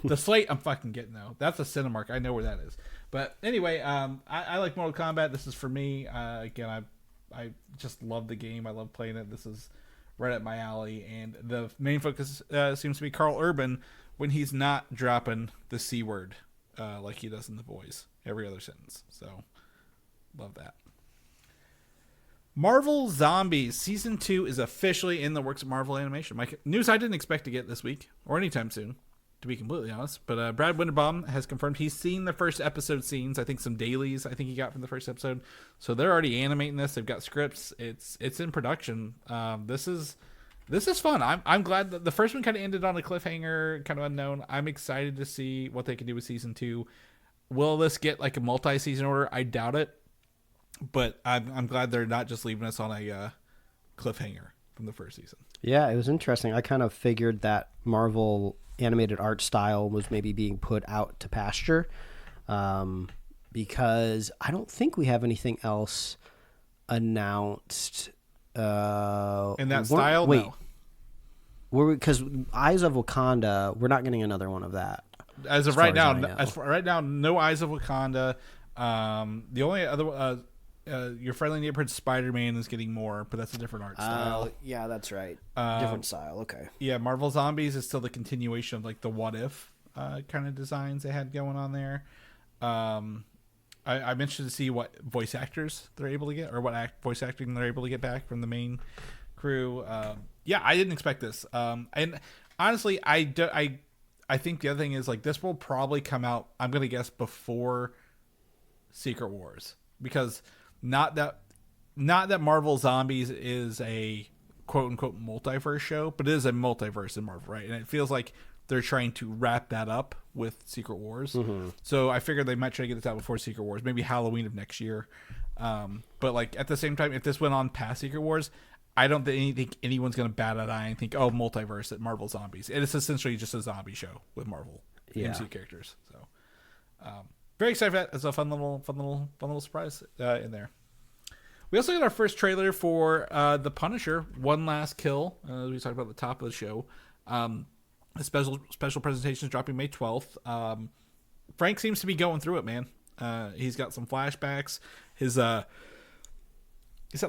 The Slate I'm fucking getting though. That's a Cinemark. I know where that is. But anyway, I like Mortal Kombat. This is for me. Again, I just love the game. I love playing it. This is right up my alley. And the main focus seems to be Carl Urban when he's not dropping the C word like he does in The Boys every other sentence. So love that. Marvel Zombies Season 2 is officially in the works of Marvel Animation. News I didn't expect to get this week or anytime soon, to be completely honest. But Brad Winderbaum has confirmed he's seen the first episode scenes. I think some dailies he got from the first episode. So they're already animating this. They've got scripts. It's in production. This is fun. I'm glad that the first one kind of ended on a cliffhanger, kind of unknown. I'm excited to see what they can do with Season 2. Will this get like a multi-season order? I doubt it. But I'm glad they're not just leaving us on a cliffhanger from the first season. Yeah, it was interesting. I kind of figured that Marvel animated art style was maybe being put out to pasture because I don't think we have anything else announced. In that style? Wait. No. Because Eyes of Wakanda, we're not getting another one of that. As of right now, no Eyes of Wakanda. The only other your friendly neighborhood Spider-Man is getting more, but that's a different art style. Yeah, that's right. Different style. Okay. Yeah, Marvel Zombies is still the continuation of like the What If kind of designs they had going on there. I'm interested to see what voice actors they're able to get, or what voice acting they're able to get back from the main crew. Yeah, I didn't expect this. And honestly, I think the other thing is like this will probably come out, I'm gonna guess, before Secret Wars, because not that Marvel Zombies is a quote unquote multiverse show, but it is a multiverse in Marvel, right? And it feels like they're trying to wrap that up with Secret Wars. Mm-hmm. So I figured they might try to get this out before Secret Wars, maybe Halloween of next year. But like at the same time, if this went on past Secret Wars, I don't think anyone's going to bat an eye and think, oh, multiverse at Marvel Zombies. It is essentially just a zombie show with Marvel MCU characters. So very excited for that. It's a fun little surprise in there. We also got our first trailer for The Punisher, One Last Kill, as we talked about at the top of the show. A special presentation is dropping May 12th. Frank seems to be going through it, man. He's got some flashbacks. Is that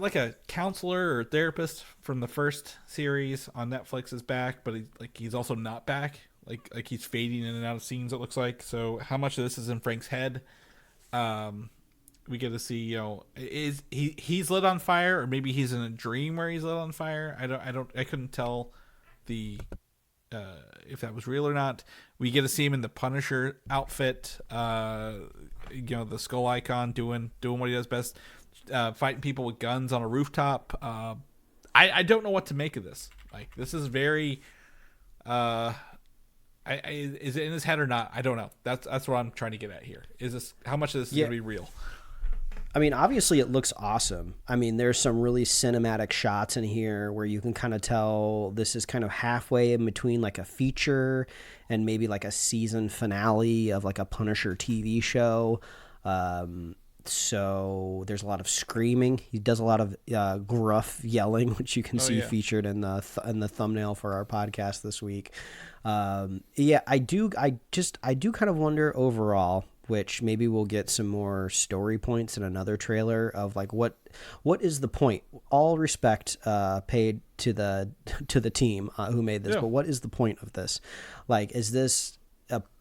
like a counselor or therapist from the first series on Netflix is back, but he's also not back. Like he's fading in and out of scenes, it looks like. So how much of this is in Frank's head? We get to see, is he's lit on fire, or maybe he's in a dream where he's lit on fire. I couldn't tell if that was real or not. We get to see him in the Punisher outfit, the skull icon doing what he does best, fighting people with guns on a rooftop. I don't know what to make of this. Like, this is very is it in his head or not? I don't know. That's what I'm trying to get at here. Is this, how much of this is going to be real? I mean, obviously it looks awesome. I mean, there's some really cinematic shots in here where you can kind of tell this is kind of halfway in between like a feature and maybe like a season finale of like a Punisher TV show. So there's a lot of screaming. He does a lot of gruff yelling, which you can see featured in the thumbnail for our podcast this week. I do kind of wonder overall, which maybe we'll get some more story points in another trailer of like what is the point? All respect paid to the team who made this, but what is the point of this? Like, is this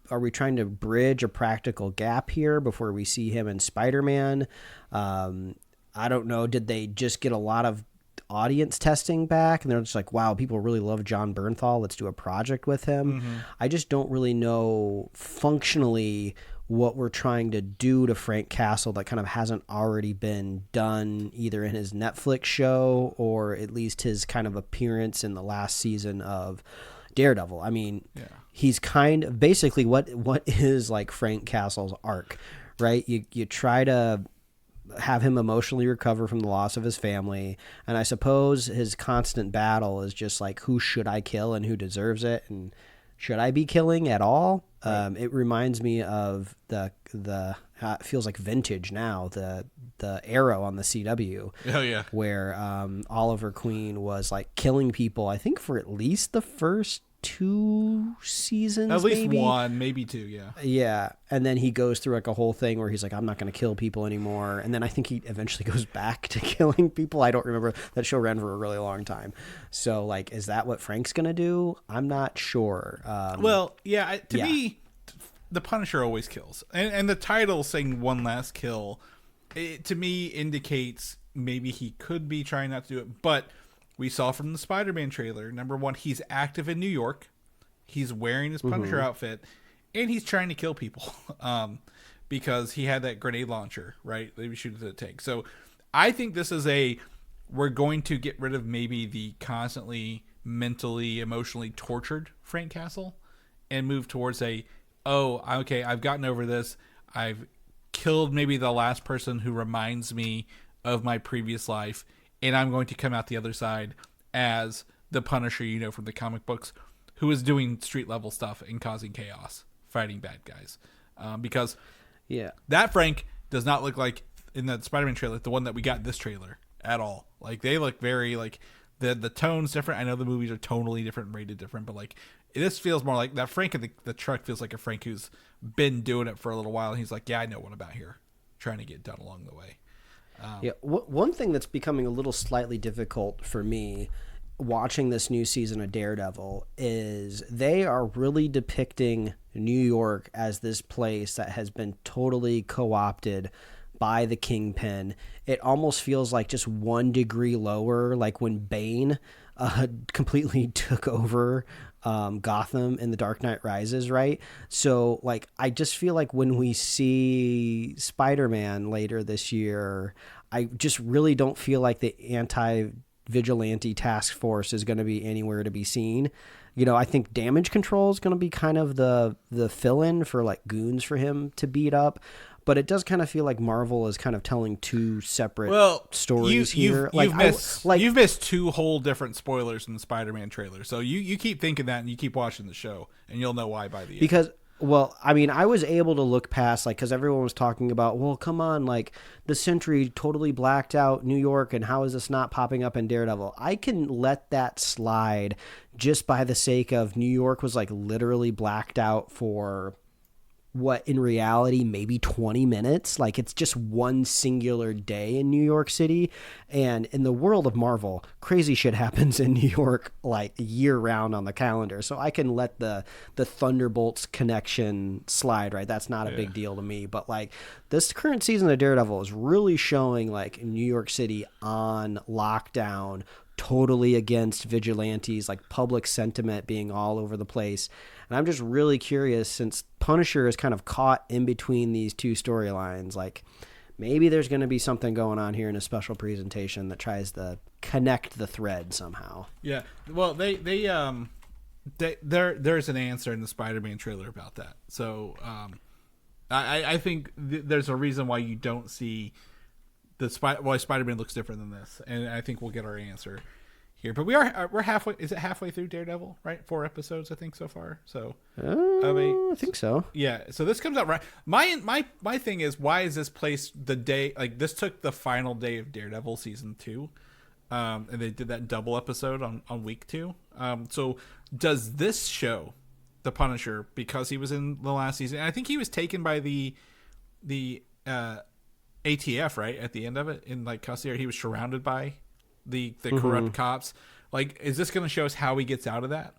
are we trying to bridge a practical gap here before we see him in Spider-Man? I don't know. Did they just get a lot of audience testing back and they're just like, wow, people really love John Bernthal, let's do a project with him? Mm-hmm. I just don't really know functionally what we're trying to do to Frank Castle that kind of hasn't already been done either in his Netflix show or at least his kind of appearance in the last season of Daredevil. I mean, he's kind of basically what is like Frank Castle's arc, right? You try to have him emotionally recover from the loss of his family, and I suppose his constant battle is just like, who should I kill and who deserves it? And should I be killing at all? Right. It reminds me of the it feels like vintage now, the Arrow on the CW. Oh yeah, where Oliver Queen was like killing people, I think for at least the first 2 seasons, at least maybe. 1, maybe 2. Yeah, and then he goes through like a whole thing where he's like, I'm not going to kill people anymore, and then I think he eventually goes back to killing people. I don't remember. That show ran for a really long time. So like, is that what Frank's going to do? I'm not sure. Well, yeah, to me, the Punisher always kills, and the title saying one last kill, it, to me, indicates maybe he could be trying not to do it. But we saw from the Spider-Man trailer, number one, he's active in New York, he's wearing his Punisher outfit, and he's trying to kill people because he had that grenade launcher, right? They shoot at the tank. So I think this is we're going to get rid of maybe the constantly mentally, emotionally tortured Frank Castle and move towards okay, I've gotten over this. I've killed maybe the last person who reminds me of my previous life, and I'm going to come out the other side as the Punisher, from the comic books, who is doing street level stuff and causing chaos, fighting bad guys. Because that Frank does not look like in that Spider-Man trailer, the one that we got in this trailer at all. Like they look very like the tone's different. I know the movies are tonally different, rated different, but like this feels more like that Frank in the truck feels like a Frank who's been doing it for a little while. And he's like, yeah, I know what I'm about here, trying to get done along the way. One thing that's becoming a little slightly difficult for me watching this new season of Daredevil is they are really depicting New York as this place that has been totally co-opted by the Kingpin. It almost feels like just 1 degree lower, like when Bane completely took over Gotham in The Dark Knight Rises, right? So like I just feel like when we see Spider-Man later this year, I just really don't feel like the anti-vigilante task force is going to be anywhere to be seen. I think damage control is going to be kind of the fill-in for like goons for him to beat up. But it does kind of feel like Marvel is kind of telling 2 separate stories here. You've missed 2 whole different spoilers in the Spider-Man trailer. So you keep thinking that and you keep watching the show and you'll know why by the end. Because, I was able to look past, because everyone was talking about, come on, like the Sentry totally blacked out New York and how is this not popping up in Daredevil? I can let that slide just by the sake of New York was like literally blacked out for what in reality maybe 20 minutes. Like it's just one singular day in New York City, and in the world of Marvel, crazy shit happens in New York like year round on the calendar. So I can let the Thunderbolts connection slide, right? That's not a big deal to me. But like this current season of Daredevil is really showing like New York City on lockdown, totally against vigilantes, like public sentiment being all over the place. And I'm just really curious, since Punisher is kind of caught in between these 2 storylines, like maybe there's going to be something going on here in a special presentation that tries to connect the thread somehow. Yeah. Well, there's an answer in the Spider-Man trailer about that. So I think there's a reason why you don't see why Spider-Man looks different than this, and I think we'll get our answer here. But we're halfway. Is it halfway through Daredevil? Right, 4 episodes I think so far. So I think so. Yeah. So this comes out right. My thing is, why is this place the day like this took the final day of Daredevil season 2, and they did that double episode on week 2. So does this show the Punisher because he was in the last season? And I think he was taken by the ATF, right, at the end of it, in like custody, or he was surrounded by the corrupt cops. Like, is this going to show us how he gets out of that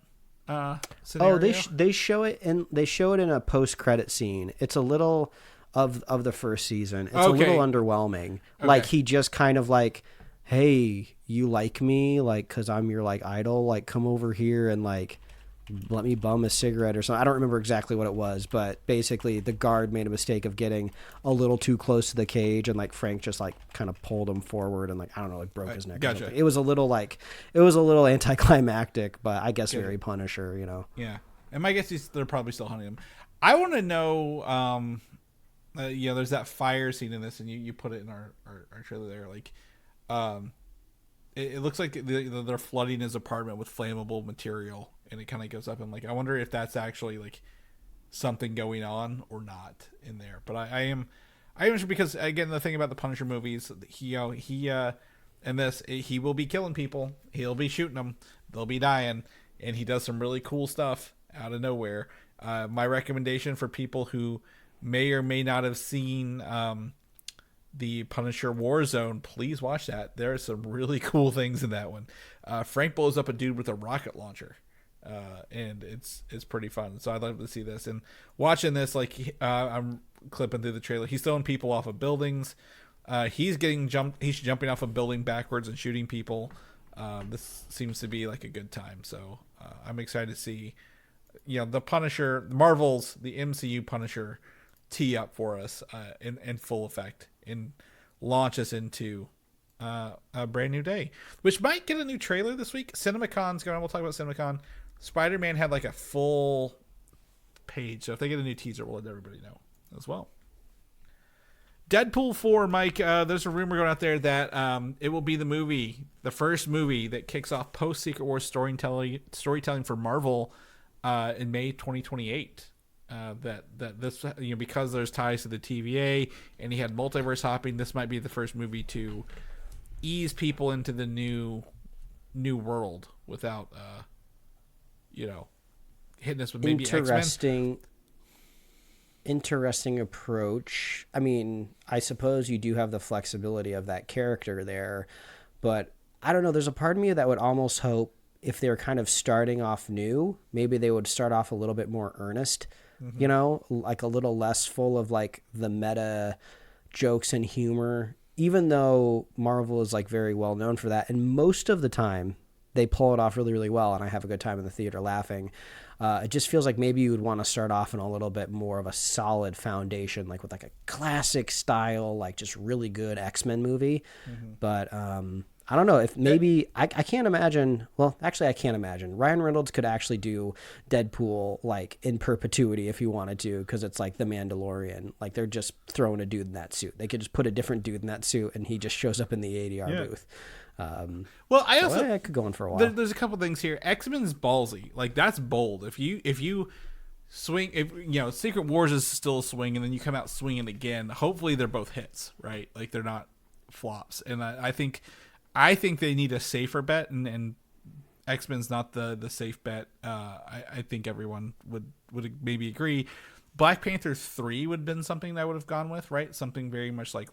scenario? They show it in a post-credit scene. It's a little of the first season. It's a little underwhelming. Okay. Like he just kind of like, hey, you like me, like because I'm your like idol, like come over here and like let me bum a cigarette or something. I don't remember exactly what it was, but basically the guard made a mistake of getting a little too close to the cage, and like Frank just like kind of pulled him forward and like, I don't know, like broke his neck. Gotcha. It was a little anticlimactic, but I guess very Punisher, Yeah. And my guess is they're probably still hunting him. I want to know, there's that fire scene in this, and you put it in our trailer there. Like, it looks like they're flooding his apartment with flammable material, and it kind of goes up. And like, I wonder if that's actually like something going on or not in there. But I am interested because again, the thing about the Punisher movies, he in this, he will be killing people. He'll be shooting them. They'll be dying, and he does some really cool stuff out of nowhere. My recommendation for people who may or may not have seen the Punisher Warzone, please watch that. There are some really cool things in that one. Frank blows up a dude with a rocket launcher, and it's pretty fun. So I'd love to see this. And watching this, like I'm clipping through the trailer, he's throwing people off of buildings. He's jumping off a building backwards and shooting people. This seems to be like a good time. So I'm excited to see, the Punisher, Marvel's, the MCU Punisher tee up for us in full effect and launch us into a brand new day, which might get a new trailer this week. CinemaCon's going on. We'll talk about CinemaCon. Spider-Man had like a full page, so if they get a new teaser, we'll let everybody know as well. Deadpool 4, Mike, there's a rumor going out there that it will be the first movie that kicks off post-Secret Wars storytelling for Marvel in May 2028. That this, because there's ties to the TVA and he had multiverse hopping, this might be the first movie to ease people into the new world without hitting us with maybe X-Men. Interesting approach. I mean, I suppose you do have the flexibility of that character there, but I don't know. There's a part of me that would almost hope if they're kind of starting off new, maybe they would start off a little bit more earnest, like a little less full of like the meta jokes and humor, even though Marvel is like very well known for that. And most of the time they pull it off really, really well. And I have a good time in the theater laughing. It just feels like maybe you would want to start off in a little bit more of a solid foundation, like with like a classic style, like just really good X-Men movie. But I don't know if maybe I can't imagine. Well, actually, I can't imagine. Ryan Reynolds could actually do Deadpool like in perpetuity if he wanted to, because it's like The Mandalorian. Like they're just throwing a dude in that suit. They could just put a different dude in that suit, and he just shows up in the ADR booth. Well, I could go on for a while. There's a couple things here. X-Men's ballsy. Like that's bold. If you swing, Secret Wars is still a swing, and then you come out swinging again. Hopefully, they're both hits, right? Like they're not flops. And I think they need a safer bet, and X-Men's not the safe bet. I think everyone would maybe agree. Black Panther 3 would have been something that I would have gone with, right? Something very much like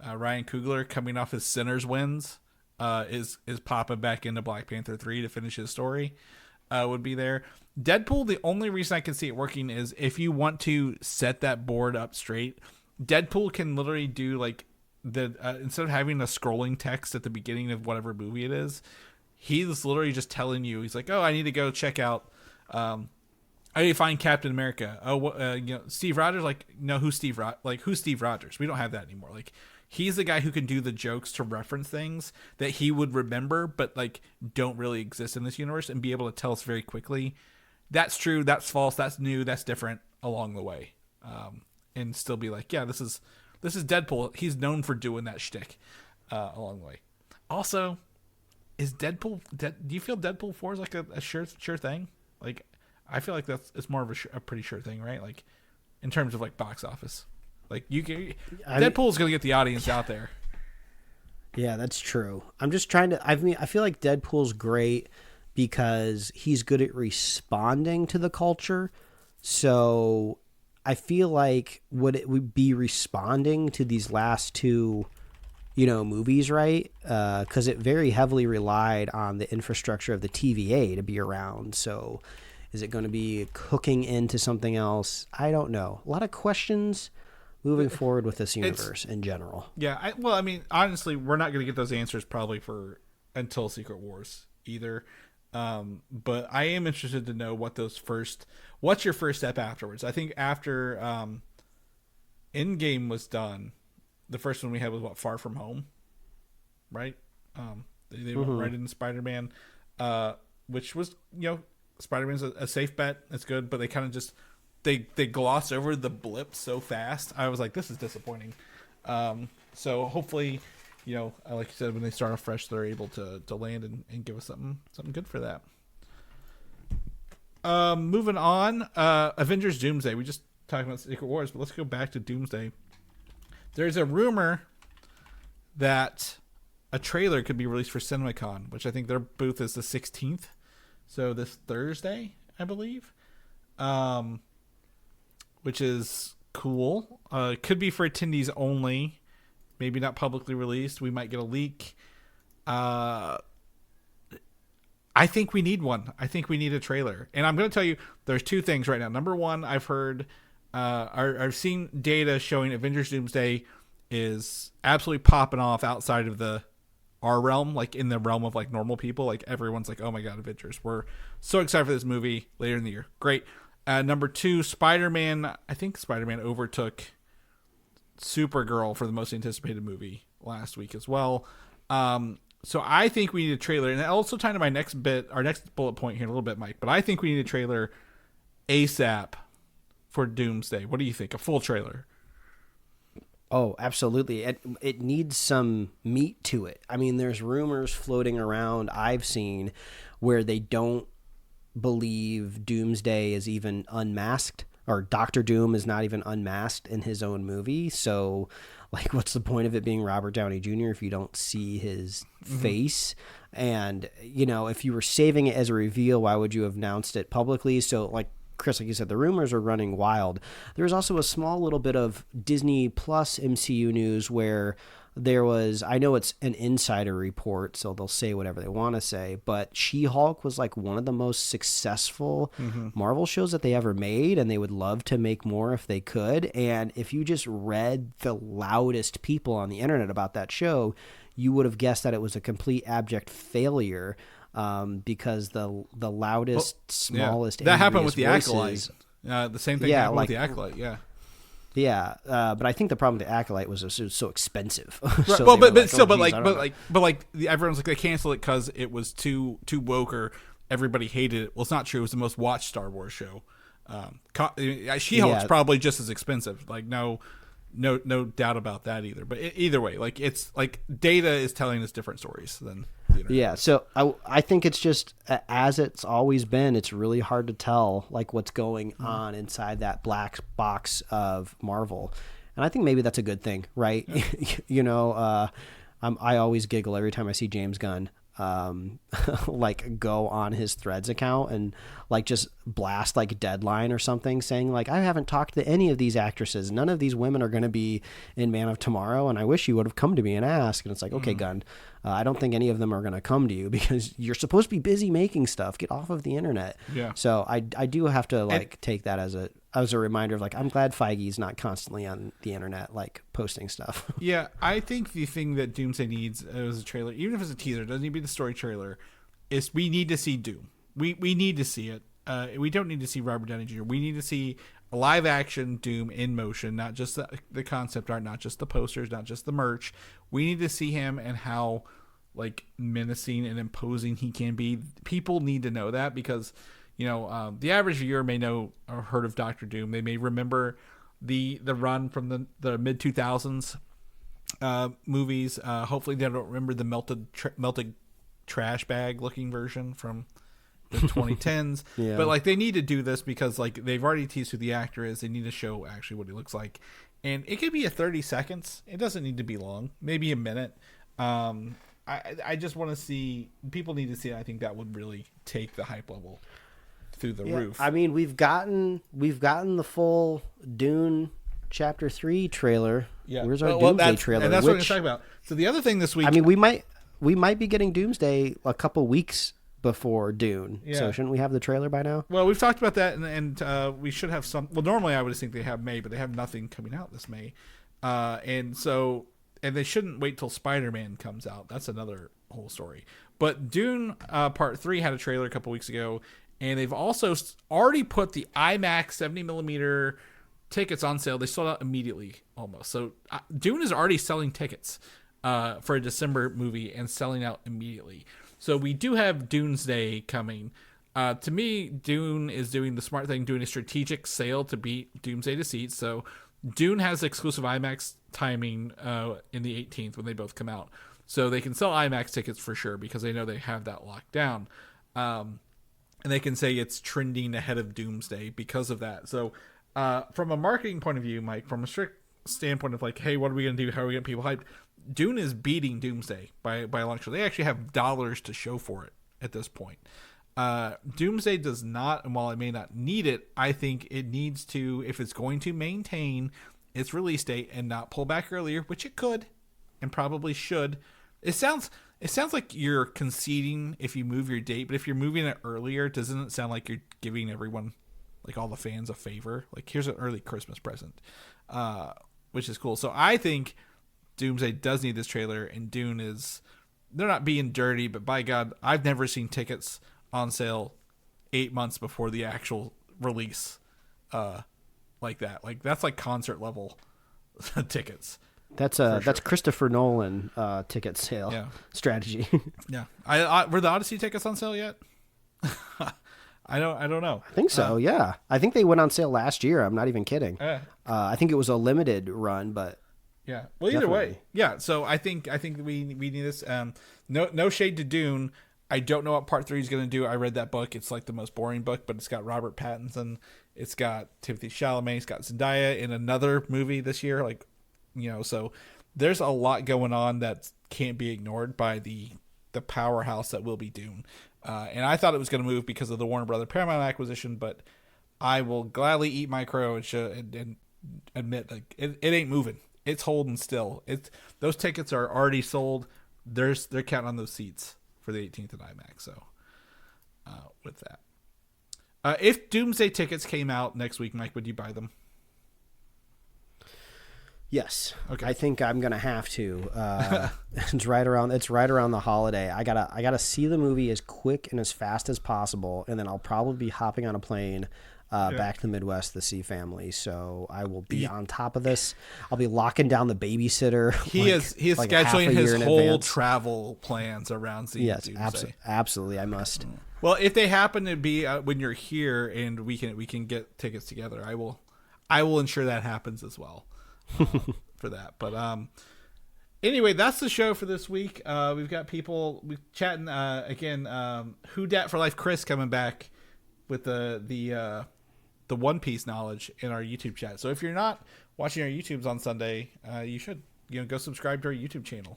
Ryan Coogler coming off his Sinners wins. Is popping back into Black Panther 3 to finish his story, would be there. Deadpool, the only reason I can see it working is if you want to set that board up straight, Deadpool can literally do like instead of having a scrolling text at the beginning of whatever movie it is, he's literally just telling you, he's like, oh, I need to go check out, I need to find Captain America. Oh, Steve Rogers, like, no, who's Steve Rogers? We don't have that anymore. Like, he's the guy who can do the jokes to reference things that he would remember, but like don't really exist in this universe, and be able to tell us very quickly that's true, that's false, that's new, that's different along the way, and still be like, yeah, this is Deadpool. He's known for doing that shtick along the way. Also, is Deadpool? Do you feel Deadpool 4 is like a sure thing? Like, I feel like it's more of a pretty sure thing, right? Like in terms of like box office. Like Deadpool's gonna get the audience out there. Yeah, that's true. I'm just trying to. I feel like Deadpool's great because he's good at responding to the culture. So I feel like would it be responding to these last two, movies, right? Because it very heavily relied on the infrastructure of the TVA to be around. So is it going to be hooking into something else? I don't know. A lot of questions moving forward with this universe in general. Yeah, honestly, we're not going to get those answers probably until Secret Wars either. But I am interested to know what's your first step afterwards. I think after Endgame was done, the first one we had was Far From Home, right? They went right into Spider-Man, which was, Spider-Man's a safe bet. It's good, but they kind of just they gloss over the blip so fast. I was like, this is disappointing. So hopefully, like you said, when they start off fresh, they're able to land and give us something good for that. Moving on, Avengers Doomsday. We just talked about Secret Wars, but let's go back to Doomsday. There's a rumor that a trailer could be released for CinemaCon, which I think their booth is the 16th. So this Thursday, I believe. Which is cool. Could be for attendees only. Maybe not publicly released. We might get a leak. I think we need one. I think we need a trailer. And I'm going to tell you, there's two things right now. Number one, I've heard, I've seen data showing Avengers Doomsday is absolutely popping off outside of our realm, like in the realm of like normal people. Like everyone's like, oh my God, Avengers. We're so excited for this movie later in the year. Great. Number two, Spider-Man. I think Spider-Man overtook Supergirl for the most anticipated movie last week as well. So I think we need a trailer, and also tying to our next bullet point here in a little bit, Mike. But I think we need a trailer ASAP for Doomsday. What do you think? A full trailer? Oh, absolutely. It needs some meat to it. I mean, there's rumors floating around I've seen where they don't believe Doomsday is even unmasked, or Doctor Doom is not even unmasked in his own movie. So, like, what's the point of it being Robert Downey Jr. if you don't see his face? And, you know, if you were saving it as a reveal, why would you have announced it publicly? So, like, Chris, like you said, the rumors are running wild. There's also a small little bit of Disney Plus MCU news where there was, I know it's an insider report, so they'll say whatever they want to say, but She-Hulk was like one of the most successful Marvel shows that they ever made, and they would love to make more if they could. And if you just read the loudest people on the internet about that show, you would have guessed that it was a complete abject failure. Because the loudest, smallest, that happened with the voices, Acolyte. The same thing happened with the Acolyte. Yeah, but I think the problem with the Acolyte was it was so expensive. Right. So well, but everyone's like they canceled it because it was too woke, or everybody hated it. Well, it's not true. It was the most watched Star Wars show. She-Hulk's probably just as expensive. Like no doubt about that either. But either way, like it's like data is telling us different stories than. Yeah, so I think it's just, as it's always been, it's really hard to tell like what's going on inside that black box of Marvel, and I think maybe that's a good thing, right? Yeah. You know, I always giggle every time I see James Gunn like go on his Threads account and like just blast like Deadline or something saying like, I haven't talked to any of these actresses, none of these women are going to be in Man of Tomorrow, and I wish you would have come to me and asked. And it's like, okay, Gunn, I don't think any of them are going to come to you because you're supposed to be busy making stuff. Get off of the internet. Yeah. So I do have to like take that as a reminder of like, I'm glad Feige's not constantly on the internet like posting stuff. Yeah, I think the thing that Doomsday needs as a trailer, even if it's a teaser, it doesn't need to be the story trailer, is we need to see Doom. We need to see it. We don't need to see Robert Downey Jr. We need to see a live action Doom in motion, not just the concept art, not just the posters, not just the merch. We need to see him and how like menacing and imposing he can be. People need to know that because, you know, the average viewer may know or heard of Doctor Doom. They may remember the run from the mid 2000s movies. Hopefully they don't remember the melted trash bag looking version from the 2010s. Yeah. But like they need to do this because like they've already teased who the actor is. They need to show actually what he looks like, and it could be a 30 seconds. It doesn't need to be long. Maybe a minute. I just want to see, people need to see it. I think that would really take the hype level through the roof. I mean, we've gotten the full Dune Chapter 3 trailer. Yeah. Where's our Doomsday trailer? And that's what I'm going to talk about. So the other thing this week, I mean, we might be getting Doomsday a couple weeks before Dune. Yeah. So shouldn't we have the trailer by now? Well, we've talked about that, and we should have some. Well, normally I would think they have May, but they have nothing coming out this May, and they shouldn't wait till Spider-Man comes out. That's another whole story. But Dune Part 3 had a trailer a couple weeks ago, and they've also already put the IMAX 70mm tickets on sale. They sold out immediately, almost. So Dune is already selling tickets for a December movie and selling out immediately. So we do have Doomsday coming. To me, Dune is doing the smart thing, doing a strategic sale to beat Doomsday to seats. So Dune has exclusive IMAX timing in the 18th when they both come out. So they can sell IMAX tickets for sure because they know they have that locked down. and they can say it's trending ahead of Doomsday because of that. So from a marketing point of view, Mike, from a strict standpoint of like, hey, what are we going to do? How are we going to get people hyped? Dune is beating Doomsday by a long shot. They actually have dollars to show for it at this point. Doomsday does not, and while it may not need it, I think it needs to, if it's going to maintain its release date and not pull back earlier, which it could and probably should. It sounds like you're conceding if you move your date, but if you're moving it earlier, doesn't it sound like you're giving everyone, like all the fans, a favor? Like, here's an early Christmas present, which is cool. So I think Doomsday does need this trailer, and Dune is, they're not being dirty, but by God, I've never seen tickets on sale 8 months before the actual release like that. Like, that's like concert level tickets. That's Christopher Nolan ticket sale strategy. Yeah. I were the Odyssey tickets on sale yet? I don't know. I think so. Yeah. I think they went on sale last year. I'm not even kidding. I think it was a limited run, but yeah. Well, either way. Yeah. So I think we need this. No shade to Dune. I don't know what part 3 is going to do. I read that book. It's like the most boring book, but it's got Robert Pattinson. It's got Timothée Chalamet. It's got Zendaya in another movie this year. Like, you know, so there's a lot going on that can't be ignored by the powerhouse that will be Dune. And I thought it was going to move because of the Warner Brother Paramount acquisition, but I will gladly eat my crow and admit, like, it ain't moving. It's holding still. Those tickets are already sold. They're counting on those seats for the 18th at IMAX. So with that, if Doomsday tickets came out next week, Mike, would you buy them? Yes. Okay. I think I'm gonna have to. It's right around the holiday. I gotta see the movie as quick and as fast as possible, and then I'll probably be hopping on a plane back to the Midwest to see family. So I will be on top of this. I'll be locking down the babysitter. He is scheduling his whole travel plans around seeing Doomsday. Yes, absolutely. I must. Well, if they happen to be when you're here and we can get tickets together, I will ensure that happens as well. For that, but anyway, that's the show for this week. We've got people chatting again. Who Dat for Life Chris coming back with the One Piece knowledge in our YouTube chat. So if you're not watching our YouTubes on Sunday, you should go subscribe to our YouTube channel.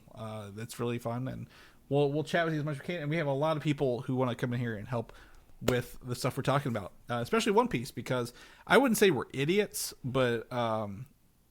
That's really fun, and we'll chat with you as much as we can. And we have a lot of people who want to come in here and help with the stuff we're talking about, especially One Piece, because I wouldn't say we're idiots, but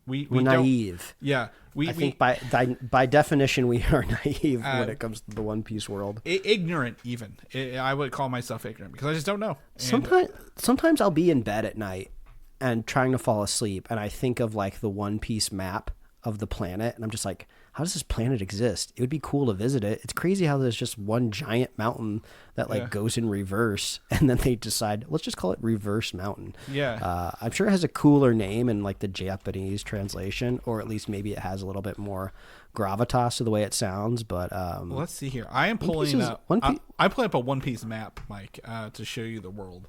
we're naive. Yeah, I think by definition we are naive when it comes to the One Piece world. Ignorant, even. I would call myself ignorant because I just don't know. Sometimes I'll be in bed at night and trying to fall asleep, and I think of like the One Piece map of the planet, and I'm just like, how does this planet exist? It would be cool to visit it. It's crazy how there's just one giant mountain that goes in reverse, and then they decide, let's just call it Reverse Mountain. Yeah. I'm sure it has a cooler name in like the Japanese translation, or at least maybe it has a little bit more gravitas to the way it sounds. But let's see here. I am pulling up. I'm pulling up a One Piece map, Mike, to show you the world.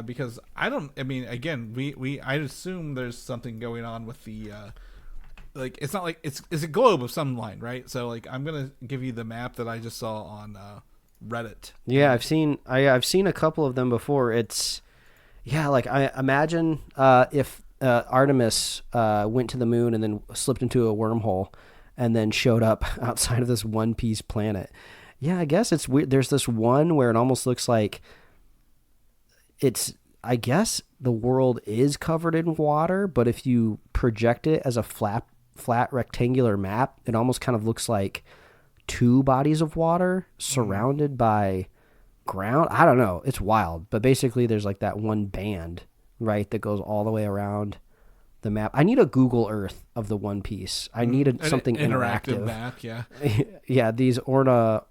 Because I assume there's something going on with the. Like, it's not like it's a globe of some line, right? So like I'm gonna give you the map that I just saw on Reddit. Yeah, I've seen a couple of them before. It's like I imagine if Artemis went to the moon and then slipped into a wormhole and then showed up outside of this One Piece planet. Yeah, I guess it's weird. There's this one where it almost looks like I guess the world is covered in water, but if you project it as a flat rectangular map, it almost kind of looks like two bodies of water surrounded by ground. I don't know. It's wild. But basically there's like that one band, right, that goes all the way around the map. I need a Google Earth of the One Piece. I need something interactive map, yeah. Yeah, these Orna.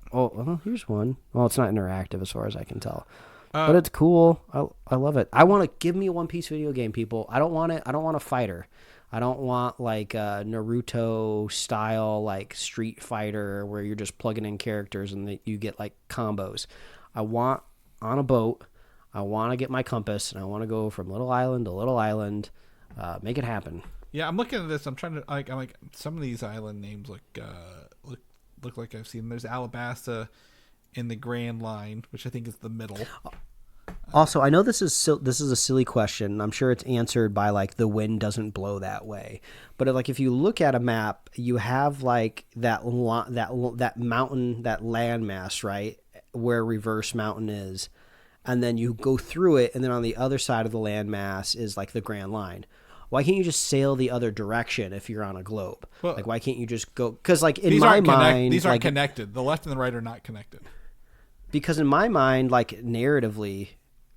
Here's one. Well, it's not interactive as far as I can tell. But it's cool. I love it. I want to give me a One Piece video game, people. I don't want a fighter. I don't want like a Naruto style like Street Fighter where you're just plugging in characters and you get like combos. I want on a boat. I want to get my compass and I want to go from little island to little island. Make it happen. Yeah, I'm looking at this. I'm trying to I'm like some of these island names look like I've seen. There's Alabasta in the Grand Line, which I think is the middle. Also, I know this is a silly question. I'm sure it's answered by like the wind doesn't blow that way. But like if you look at a map, you have like that mountain, that landmass, right, where Reverse Mountain is, and then you go through it, and then on the other side of the landmass is like the Grand Line. Why can't you just sail the other direction if you're on a globe? Well, like why can't you just go? Because like in my mind, these aren't connected. The left and the right are not connected. Because in my mind, like narratively,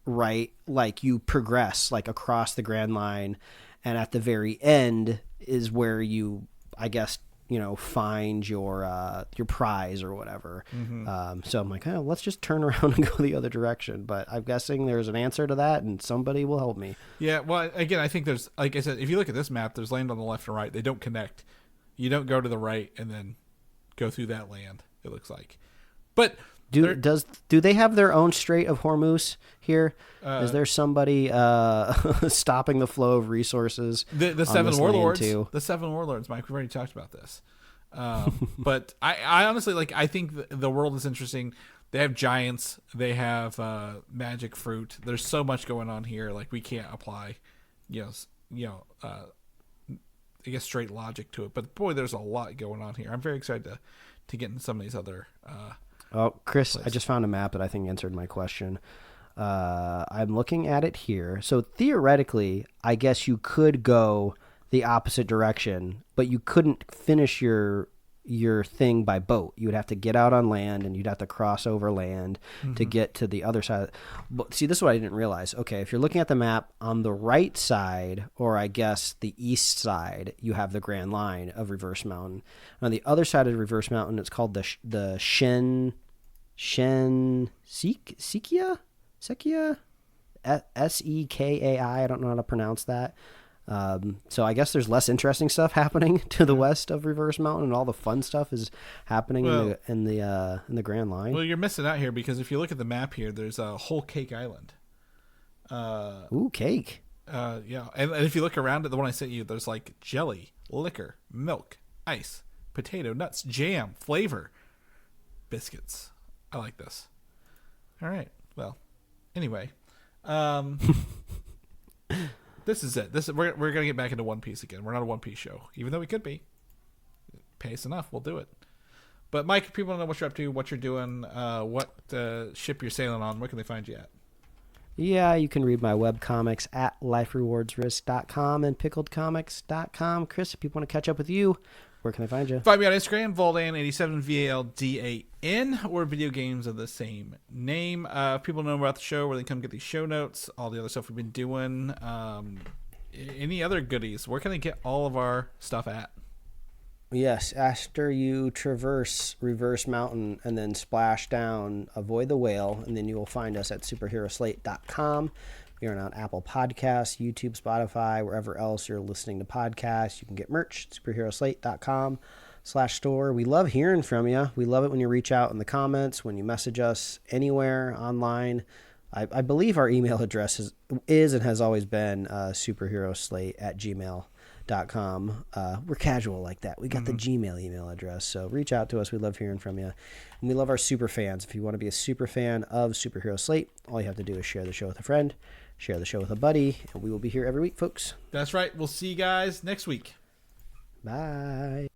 right, like you progress like across the Grand Line, and at the very end is where you, I guess, find your prize or whatever. So I'm like, let's just turn around and go the other direction. But I'm guessing there's an answer to that, and somebody will help me. Yeah, well, again, I think there's, like I said, if you look at this map, there's land on the left and right. They don't connect. You don't go to the right and then go through that land, it looks like. But do they have their own Strait of Hormuz here? Is there somebody stopping the flow of resources? The Seven Warlords. The Seven Warlords, Mike. We've already talked about this. But I honestly I think the world is interesting. They have giants. They have magic fruit. There's so much going on here. Like we can't apply, I guess straight logic to it. But boy, there's a lot going on here. I'm very excited to get into some of these other. Chris, places. I just found a map that I think answered my question. I'm looking at it here. So theoretically, I guess you could go the opposite direction, but you couldn't finish your thing by boat. You would have to get out on land, and you'd have to cross over land to get to the other side. But see, this is what I didn't realize. Okay, if you're looking at the map, on the right side, or I guess the east side, you have the Grand Line of Reverse Mountain. On the other side of Reverse Mountain, it's called the Sekia? Sekai. I don't know how to pronounce that. So I guess there's less interesting stuff happening to the west of Reverse Mountain, and all the fun stuff is happening in the Grand Line. Well, you're missing out here because if you look at the map here, there's a whole cake island. Ooh, cake. Yeah, and if you look around at the one I sent you, there's like jelly, liquor, milk, ice, potato, nuts, jam, flavor, biscuits. I like this. All right. Well, anyway, this is it. We're gonna get back into One Piece again. We're not a One Piece show, even though we could be. Pay us enough, we'll do it. But Mike, if people don't know what you're up to, what you're doing, what ship you're sailing on, where can they find you at? Yeah, you can read my webcomics at liferewardsrisk.com and pickledcomics.com. Chris, if people want to catch up with you, where can I find you? Find me on Instagram, Valdan87, VALDAN, or video games of the same name. If people know about the show, where they come get these show notes, all the other stuff we've been doing, any other goodies, where can they get all of our stuff at? Yes, after you traverse Reverse Mountain and then splash down, avoid the whale, and then you will find us at superheroslate.com. We are on Apple Podcasts, YouTube, Spotify, wherever else you're listening to podcasts. You can get merch at superheroslate.com/store. We love hearing from you. We love it when you reach out in the comments, when you message us anywhere online. I believe our email address is and has always been superheroslate@gmail.com. We're casual like that. We got the Gmail email address, so reach out to us. We love hearing from you, and we love our super fans. If you want to be a super fan of Superhero Slate, all you have to do is share the show with a friend, share the show with a buddy, and we will be here every week, folks. That's right. We'll see you guys next week. Bye.